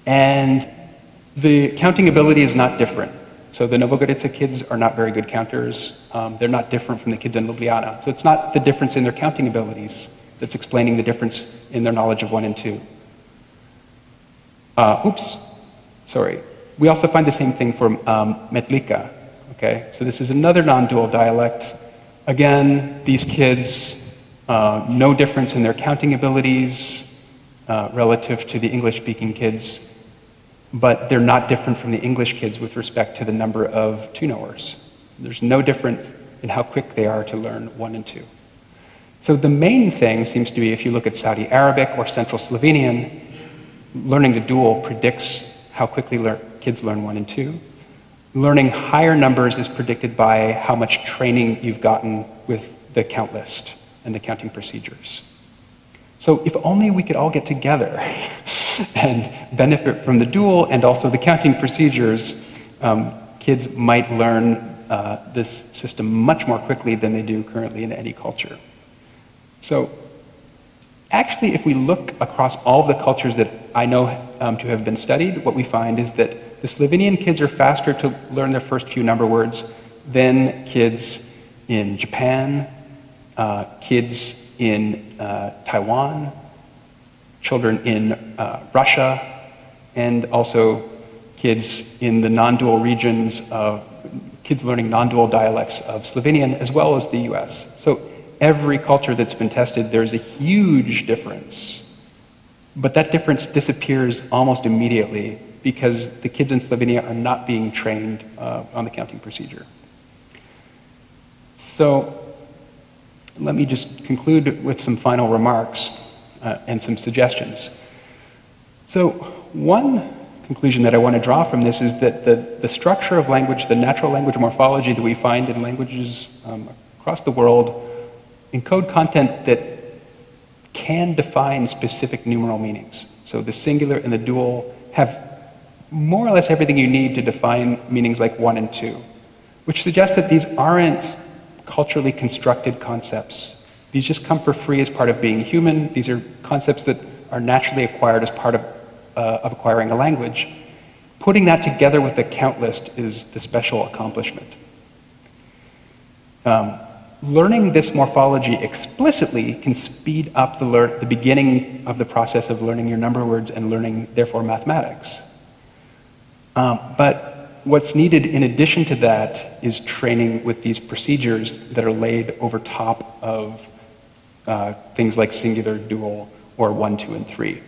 and the counting ability is not different. So the Novogorica kids are not very good counters. They're not different from the kids in Ljubljana. So it's not the difference in their counting abilities that's explaining the difference in their knowledge of 1 and 2. We also find the same thing for Metlika. Okay, so this is another non-dual dialect. Again, these kids, no difference in their counting abilities relative to the English-speaking kids, but they're not different from the English kids with respect to the number of two-knowers. There's no difference in how quick they are to learn 1 and 2. So the main thing seems to be, if you look at Saudi Arabic or Central Slovenian, learning the dual predicts how quickly kids learn 1 and 2. Learning higher numbers is predicted by how much training you've gotten with the count list and the counting procedures. So if only we could all get together and benefit from the dual and also the counting procedures, kids might learn this system much more quickly than they do currently in any culture. So actually, if we look across all of the cultures that I know to have been studied, what we find is that the Slovenian kids are faster to learn their first few number words than kids in Japan, kids in Taiwan, children in Russia, and also kids in the non-dual regions of kids learning non-dual dialects of Slovenian as well as the US. So every culture that's been tested, there's a huge difference. But that difference disappears almost immediately because the kids in Slovenia are not being trained on the counting procedure. So let me just conclude with some final remarks and some suggestions. So one conclusion that I want to draw from this is that the structure of language, the natural language morphology that we find in languages across the world encode content that can define specific numeral meanings. So the singular and the dual have more or less everything you need to define meanings like 1 and 2, which suggests that these aren't culturally constructed concepts. These just come for free as part of being human. These are concepts that are naturally acquired as part of acquiring a language. Putting that together with the count list is the special accomplishment. Learning this morphology explicitly can speed up the beginning of the process of learning your number words and learning, therefore, mathematics. But what's needed in addition to that is training with these procedures that are laid over top of things like singular, dual, or 1, 2, and 3.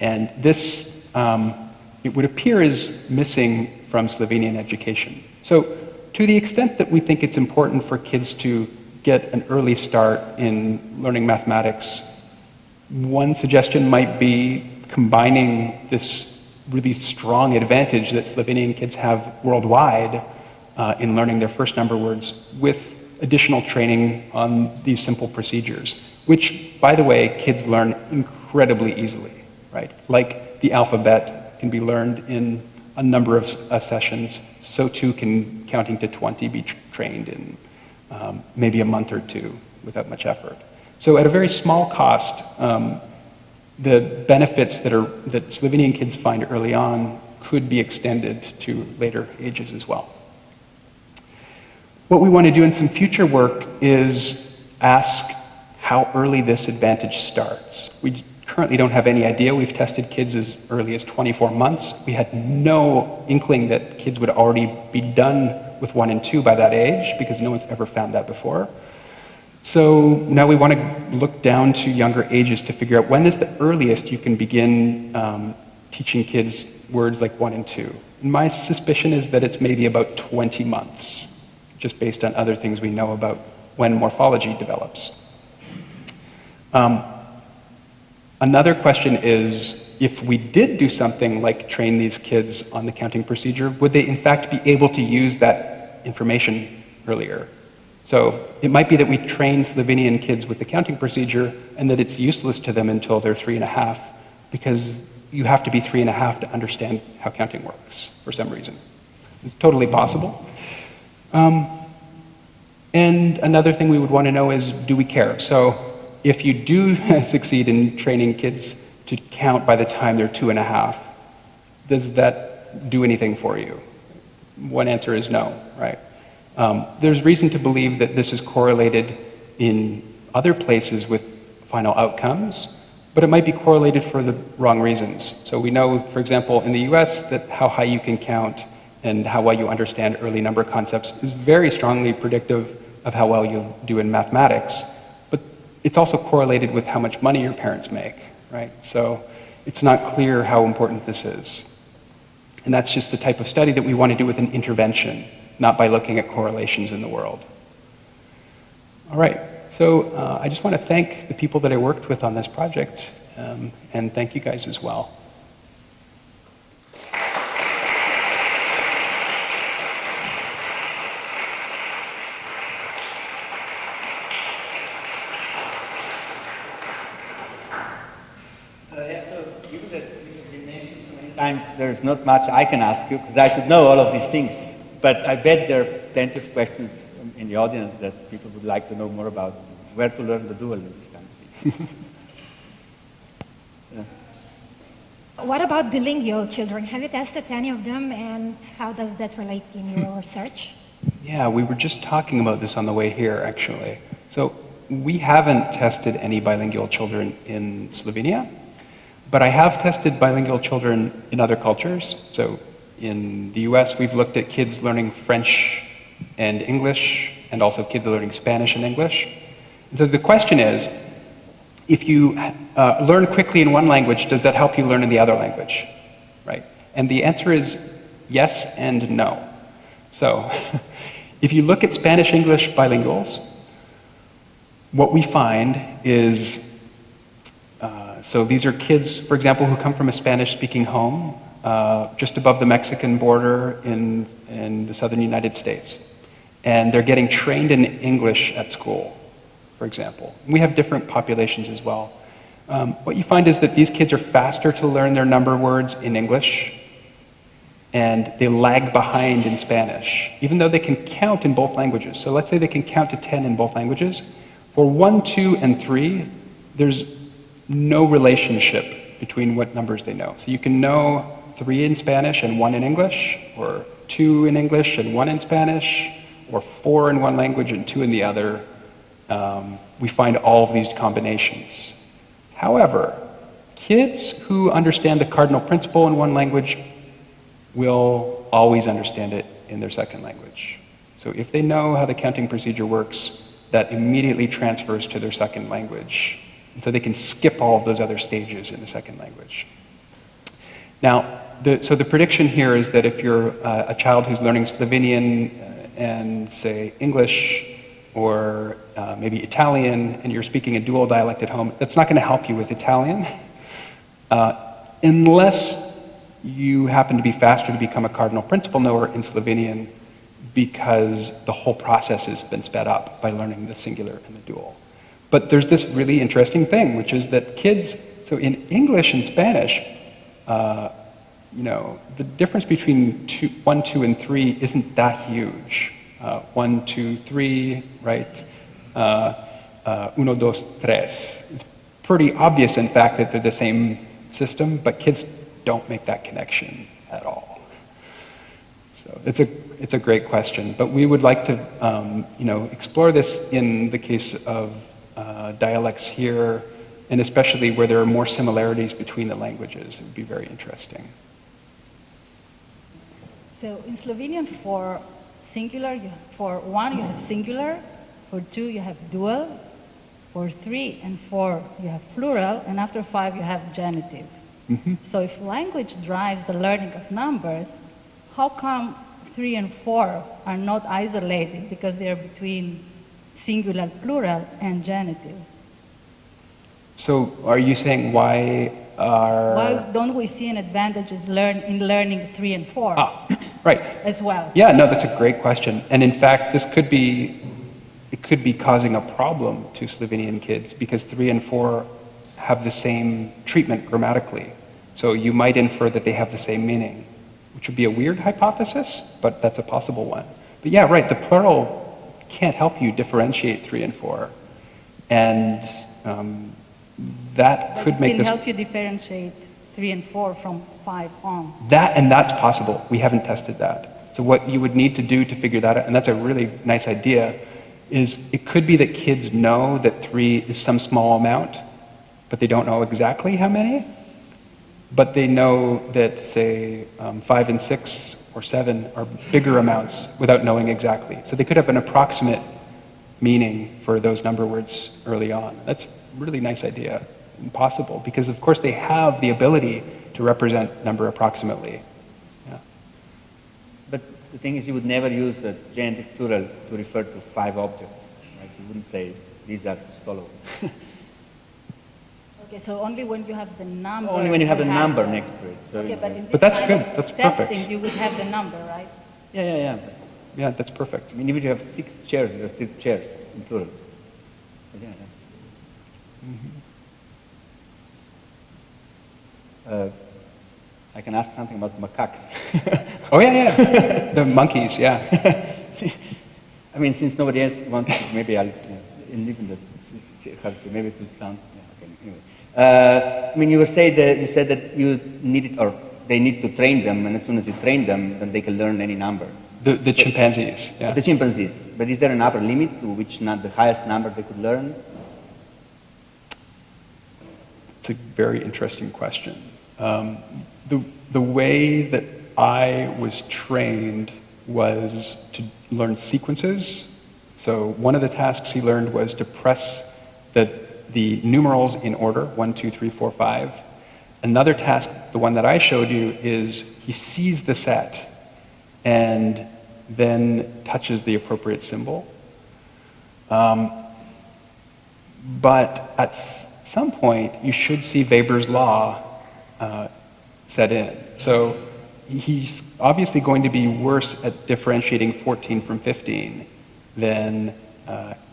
And this, it would appear, is missing from Slovenian education. So to the extent that we think it's important for kids to get an early start in learning mathematics, one suggestion might be combining this really strong advantage that Slovenian kids have worldwide in learning their first number words with additional training on these simple procedures, which, by the way, kids learn incredibly easily, right? Like the alphabet can be learned in a number of sessions, so too can counting to 20 be trained in maybe a month or two without much effort. So at a very small cost, the benefits that Slovenian kids find early on could be extended to later ages as well. What we want to do in some future work is ask how early this advantage starts. We currently don't have any idea. We've tested kids as early as 24 months. We had no inkling that kids would already be done with 1 and 2 by that age because no one's ever found that before. So now we want to look down to younger ages to figure out when is the earliest you can begin teaching kids words like 1 and 2. And my suspicion is that it's maybe about 20 months. just based on other things we know about when morphology develops. Another question is, if we did do something like train these kids on the counting procedure, would they in fact be able to use that information earlier? So it might be that we train Slovenian kids with the counting procedure and that it's useless to them until they're 3.5, because you have to be 3.5 to understand how counting works for some reason. It's totally possible. And another thing we would want to know is, do we care? So if you do succeed in training kids to count by the time they're 2.5, does that do anything for you? One answer is no, right? There's reason to believe that this is correlated in other places with final outcomes, but it might be correlated for the wrong reasons. So we know, for example, in the US, that how high you can count and how well you understand early number concepts is very strongly predictive of how well you do in mathematics, but it's also correlated with how much money your parents make, right? So it's not clear how important this is. And that's just the type of study that we want to do with an intervention, not by looking at correlations in the world. All right, so I just want to thank the people that I worked with on this project, and thank you guys as well. Given that you mentioned so many times, there's not much I can ask you, because I should know all of these things. But I bet there are plenty of questions in the audience that people would like to know more about where to learn the dual and this kind of thing. What about bilingual children? Have you tested any of them, and how does that relate in your research? Yeah, we were just talking about this on the way here, actually. So we haven't tested any bilingual children in Slovenia, but I have tested bilingual children in other cultures. So in the US, we've looked at kids learning French and English, and also kids learning Spanish and English. And so the question is, if you learn quickly in one language, does that help you learn in the other language, right? And the answer is yes and no. So if you look at Spanish-English bilinguals, what we find is, so these are kids, for example, who come from a Spanish-speaking home just above the Mexican border in the southern United States. And they're getting trained in English at school, for example. We have different populations as well. What you find is that these kids are faster to learn their number words in English, and they lag behind in Spanish, even though they can count in both languages. So let's say they can count to 10 in both languages. For 1, 2, and 3, there's no relationship between what numbers they know. So you can know 3 in Spanish and 1 in English, or 2 in English and 1 in Spanish, or 4 in one language and 2 in the other. We find all of these combinations. However, kids who understand the cardinal principle in one language will always understand it in their second language. So if they know how the counting procedure works, that immediately transfers to their second language. And so they can skip all of those other stages in the second language. Now, so the prediction here is that if you're a child who's learning Slovenian and, say, English, or maybe Italian, and you're speaking a dual dialect at home, that's not going to help you with Italian, unless you happen to be faster to become a cardinal principle knower in Slovenian, because the whole process has been sped up by learning the singular and the dual. But there's this really interesting thing, which is that kids, so in English and Spanish, the difference between 1, 2, and 3 isn't that huge. 1, 2, 3, right? Uno, dos, tres. It's pretty obvious, in fact, that they're the same system, but kids don't make that connection at all. So it's a great question, but we would like to explore this in the case of dialects here, and especially where there are more similarities between the languages. It would be very interesting. So in Slovenian, for singular, for 1 you have singular, for 2 you have dual, for 3 and 4 you have plural, and after 5 you have genitive. Mm-hmm. So if language drives the learning of numbers, how come 3 and 4 are not isolated because they are between singular, plural, and genitive. So are you saying why are... Why don't we see an advantage in learning 3 and 4 Right. as well? Yeah, no, that's a great question. And in fact, it could be causing a problem to Slovenian kids because 3 and 4 have the same treatment grammatically. So you might infer that they have the same meaning, which would be a weird hypothesis, but that's a possible one. But yeah, right, the plural can't help you differentiate 3 and 4. And that could make It this... can help you differentiate 3 and 4 from 5 on. That's possible. We haven't tested that. So what you would need to do to figure that out, and that's a really nice idea, is it could be that kids know that 3 is some small amount, but they don't know exactly how many. But they know that, say, 5 and 6 or 7 are bigger amounts without knowing exactly. So they could have an approximate meaning for those number words early on. That's a really nice idea and possible because, of course, they have the ability to represent number approximately. Yeah. But the thing is, you would never use a genitive plural to refer to 5 objects. Right? You wouldn't say, these are stolo. Okay, so only when you have the number. Only when you have a number the- next to it. So, Okay, but in this But that's kind good. of That's testing, perfect. you would have the number, right? yeah. Yeah, that's perfect. I mean, even if you have 6 chairs, there are still chairs in plural. But yeah. I can ask something about macaques. Oh, yeah. The monkeys, yeah. I mean, since nobody else wants to, maybe I'll leave in the, how to say, maybe it will sound, okay, anyway. I mean, you said that you needed, or they need to train them, and as soon as you train them, then they can learn any number. The chimpanzees, yeah. The chimpanzees. But is there an upper limit to which not the highest number they could learn? It's a very interesting question. The way that I was trained was to learn sequences. So one of the tasks he learned was to press the numerals in order, 1, 2, 3, 4, 5. Another task, the one that I showed you, is he sees the set and then touches the appropriate symbol. But at some point, you should see Weber's law set in. So he's obviously going to be worse at differentiating 14 from 15 than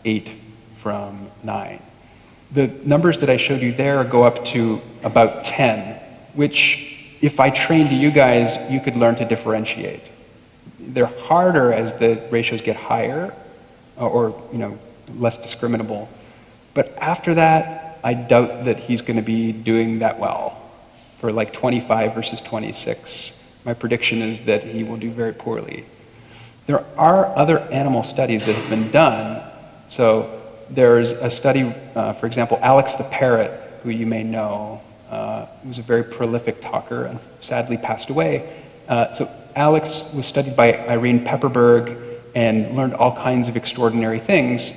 8 from 9. The numbers that I showed you there go up to about 10, which if I trained you guys, you could learn to differentiate. They're harder as the ratios get higher, or less discriminable. But after that, I doubt that he's going to be doing that well. For like 25 versus 26, my prediction is that he will do very poorly. There are other animal studies that have been done. So there's a study, for example, Alex the parrot, who you may know, was a very prolific talker and sadly passed away. So Alex was studied by Irene Pepperberg and learned all kinds of extraordinary things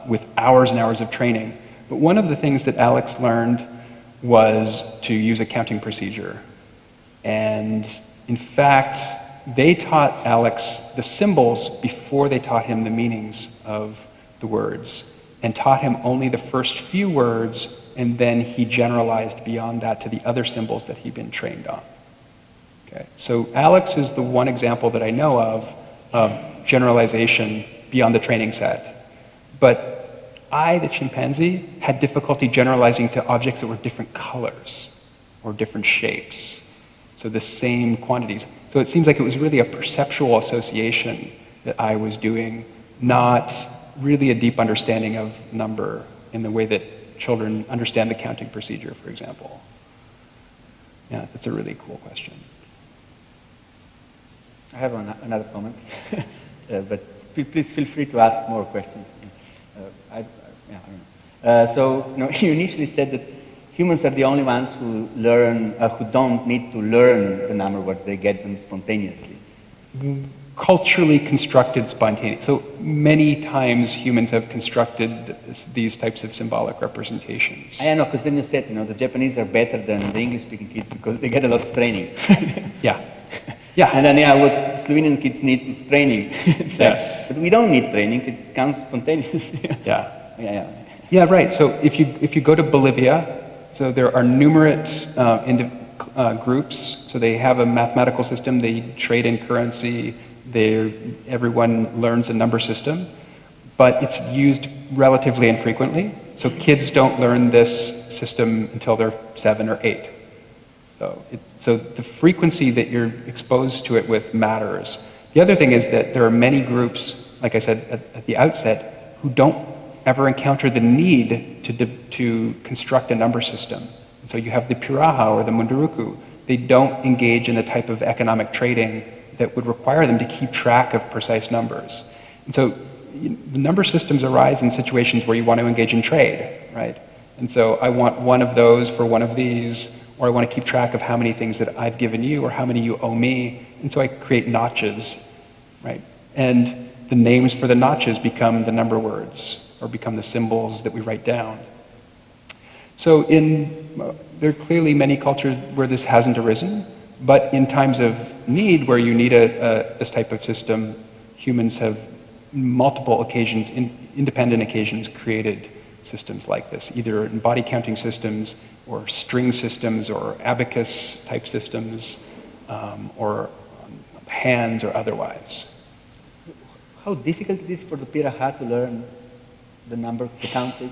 with hours and hours of training. But one of the things that Alex learned was to use a counting procedure. And in fact, they taught Alex the symbols before they taught him the meanings of the words, and taught him only the first few words, and then he generalized beyond that to the other symbols that he'd been trained on. Okay. So Alex is the one example that I know of generalization beyond the training set. But I, the chimpanzee, had difficulty generalizing to objects that were different colors or different shapes. So the same quantities. So it seems like it was really a perceptual association that I was doing, not really a deep understanding of number in the way that children understand the counting procedure, for example. Yeah, that's a really cool question. I have another comment, but please feel free to ask more questions. I don't know. So you initially said that humans are the only ones who learn, who don't need to learn the number words; they get them spontaneously. Culturally constructed spontaneous. So many times humans have constructed these types of symbolic representations. I know, because then you said, the Japanese are better than the English-speaking kids because they get a lot of training. Yeah. Yeah. And then, yeah, what Slovenian kids need is training. It's like, Yes. but we don't need training, it comes spontaneous. Yeah. Yeah. Yeah, right. So if you go to Bolivia, so there are numerous groups. So they have a mathematical system. They trade in currency. Everyone learns a number system, but it's used relatively infrequently. So kids don't learn this system until they're 7 or 8. So the frequency that you're exposed to it with matters. The other thing is that there are many groups, like I said at the outset, who don't ever encounter the need to construct a number system. And so you have the Piraha or the Munduruku. They don't engage in the type of economic trading that would require them to keep track of precise numbers. And so the number systems arise in situations where you want to engage in trade, right? And so I want one of those for one of these, or I want to keep track of how many things that I've given you or how many you owe me. And so I create notches, right? And the names for the notches become the number words or become the symbols that we write down. So there are clearly many cultures where this hasn't arisen, but in times of need where you need this type of system, humans have multiple occasions, independent occasions, created systems like this, either in body counting systems or string systems or abacus type systems or hands or otherwise. How difficult it is for the Piraha to learn the number, the count is?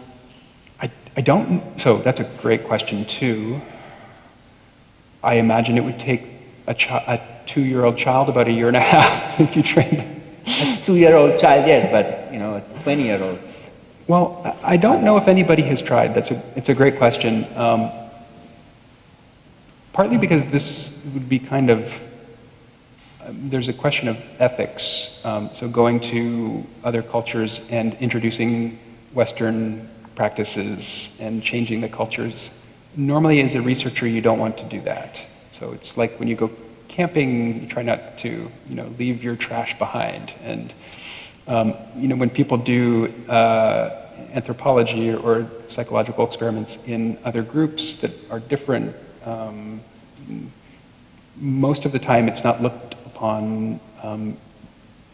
I don't, so that's a great question too. I imagine it would take a 2-year-old child about 1.5 years if you trained them. A 2-year-old child, yes, but a 20-year-old. Well, I don't know if anybody has tried. It's a great question. Partly because this would be kind of, there's a question of ethics. So going to other cultures and introducing Western practices and changing the cultures. Normally as a researcher, you don't want to do that. So it's like when you go camping, you try not to, leave your trash behind. And, when people do anthropology or psychological experiments in other groups that are different, most of the time it's not looked upon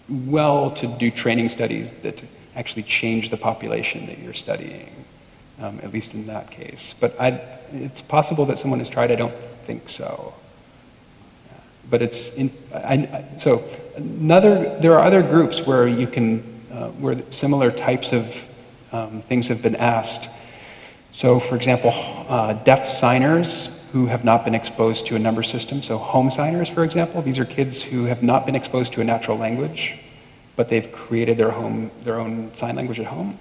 well to do training studies that actually change the population that you're studying, at least in that case. But it's possible that someone has tried. I don't think so. But there are other groups where you can, where similar types of things have been asked. So, for example, deaf signers who have not been exposed to a number system. So, home signers, for example, these are kids who have not been exposed to a natural language, but they've created their own sign language at home.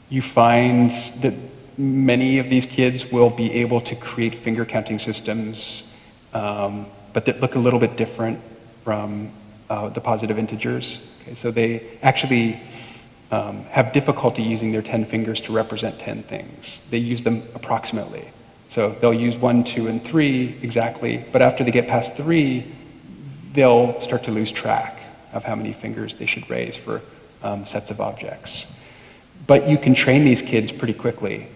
You find that many of these kids will be able to create finger counting systems, but that look a little bit different from the positive integers. Okay, so they actually have difficulty using their 10 fingers to represent 10 things. They use them approximately. So they'll use 1, 2, and 3 exactly, but after they get past 3, they'll start to lose track of how many fingers they should raise for sets of objects. But you can train these kids pretty quickly,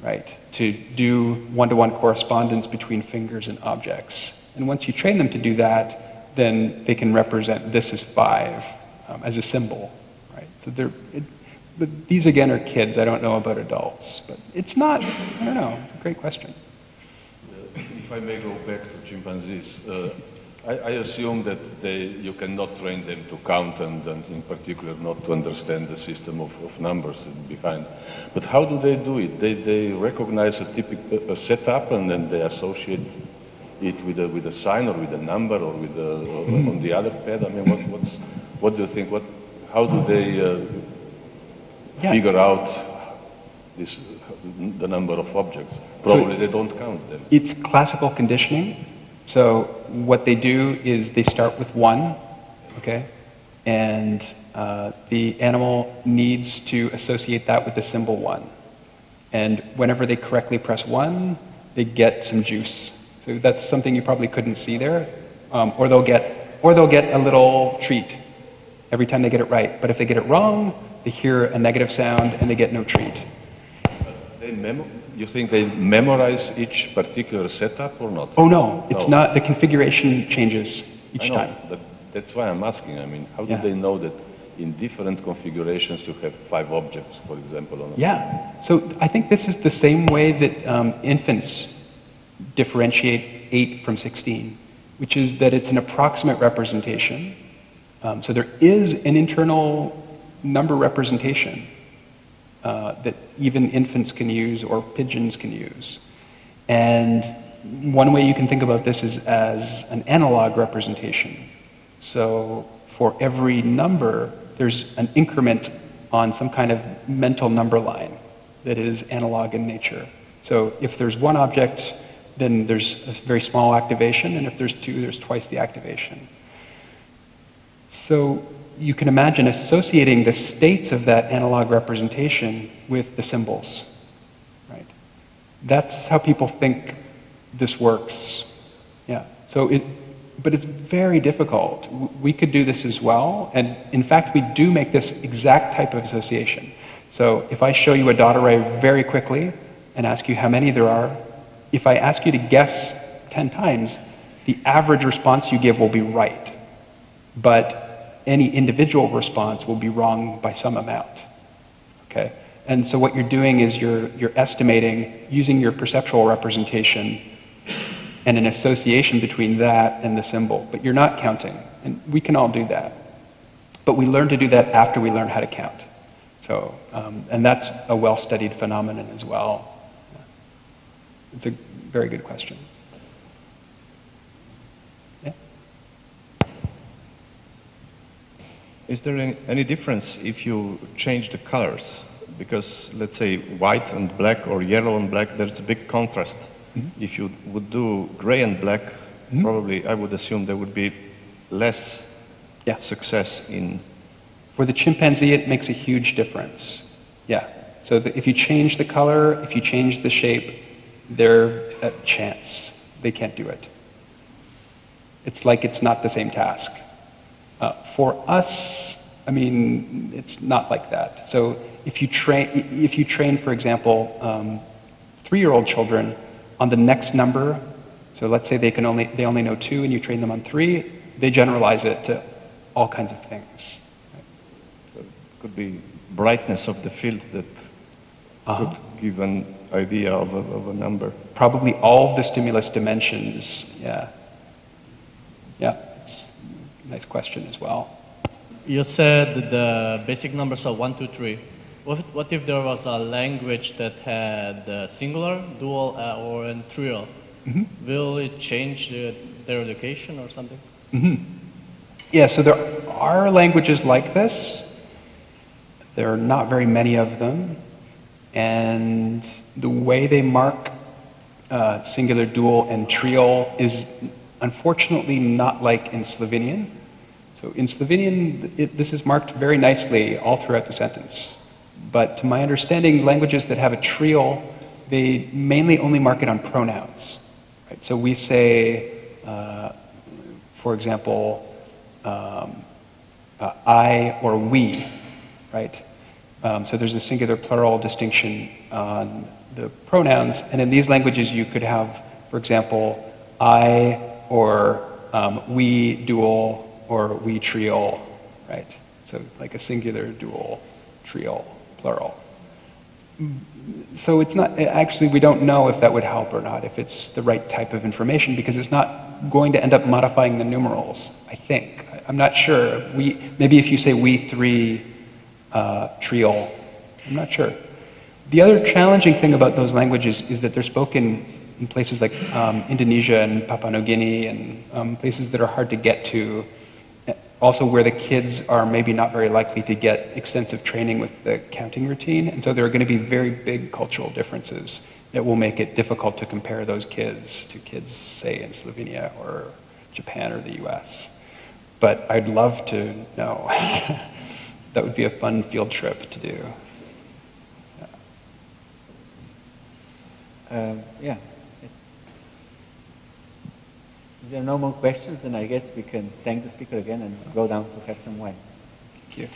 right, to do one-to-one correspondence between fingers and objects. And once you train them to do that, then they can represent this as 5 as a symbol, right? So but these again are kids. I don't know about adults, but it's not, I don't know, it's a great question. If I may go back to chimpanzees, I assume that you cannot train them to count and in particular not to understand the system of numbers behind. But how do they do it? They recognize a typical setup and then they associate it with a sign or with a number or with on the other pad. I mean, what do you think? How do they figure out the number of objects? Probably they don't count them. It's classical conditioning. So what they do is they start with 1, okay? And the animal needs to associate that with the symbol 1. And whenever they correctly press 1, they get some juice. So that's something you probably couldn't see there. Or they'll get a little treat every time they get it right. But if they get it wrong, they hear a negative sound and they get no treat. You think they memorize each particular setup or not? Oh no, it's No. not. The configuration changes I each know, time. but that's why I'm asking. I mean, how Yeah. do they know that in different configurations you have 5 objects, for example? On a Yeah. So I think this is the same way that infants differentiate 8 from 16, which is that it's an approximate representation. So there is an internal number representation that even infants can use or pigeons can use. And one way you can think about this is as an analog representation. So for every number, there's an increment on some kind of mental number line that is analog in nature. So if there's one object, then there's a very small activation, and if there's 2, there's twice the activation. So you can imagine associating the states of that analog representation with the symbols, right? That's how people think this works. Yeah. But it's very difficult. We could do this as well, and in fact, we do make this exact type of association. So if I show you a dot array very quickly and ask you how many there are, if I ask you to guess 10 times, the average response you give will be right. But any individual response will be wrong by some amount, okay? And so what you're doing is you're estimating using your perceptual representation and an association between that and the symbol, but you're not counting, and we can all do that. But we learn to do that after we learn how to count. So, and that's a well-studied phenomenon as well. It's a very good question. Yeah? Is there any difference if you change the colors? Because let's say white and black or yellow and black, there's a big contrast. Mm-hmm. If you would do gray and black, mm-hmm. probably I would assume there would be less success in... For the chimpanzee, it makes a huge difference. Yeah. So if you change the color, if you change the shape, they're at chance. They can't do it. It's like it's not the same task. For us, I mean, it's not like that. So if you train, for example, 3-year-old children on the next number, so let's say they only know 2 and you train them on 3, they generalize it to all kinds of things. So it could be brightness of the field that could give an idea of a number. Probably all of the stimulus dimensions, yeah. Yeah, it's a nice question as well. You said the basic numbers are 1, 2, 3. What if there was a language that had singular, dual, or and trial? Mm-hmm. Will it change their education or something? Mm-hmm. Yeah, so there are languages like this. There are not very many of them. And the way they mark singular, dual, and trial is unfortunately not like in Slovenian. So in Slovenian, this is marked very nicely all throughout the sentence. But to my understanding, languages that have a trial, they mainly only mark it on pronouns. Right? So we say, for example, I or we, right? So there's a singular plural distinction on the pronouns, and in these languages you could have, for example, I or we dual or we trial, right? So like a singular, dual, trial, plural. So it's not, actually we don't know if that would help or not, if it's the right type of information, because it's not going to end up modifying the numerals, I think. I'm not sure. Maybe if you say we 3 trial, I'm not sure. The other challenging thing about those languages is that they're spoken in places like Indonesia and Papua New Guinea and places that are hard to get to, also where the kids are maybe not very likely to get extensive training with the counting routine, and so there are going to be very big cultural differences that will make it difficult to compare those kids to kids, say, in Slovenia or Japan or the US. But I'd love to know. That would be a fun field trip to do. Yeah. If there are no more questions, then I guess we can thank the speaker again and go down to have some wine. Thank you.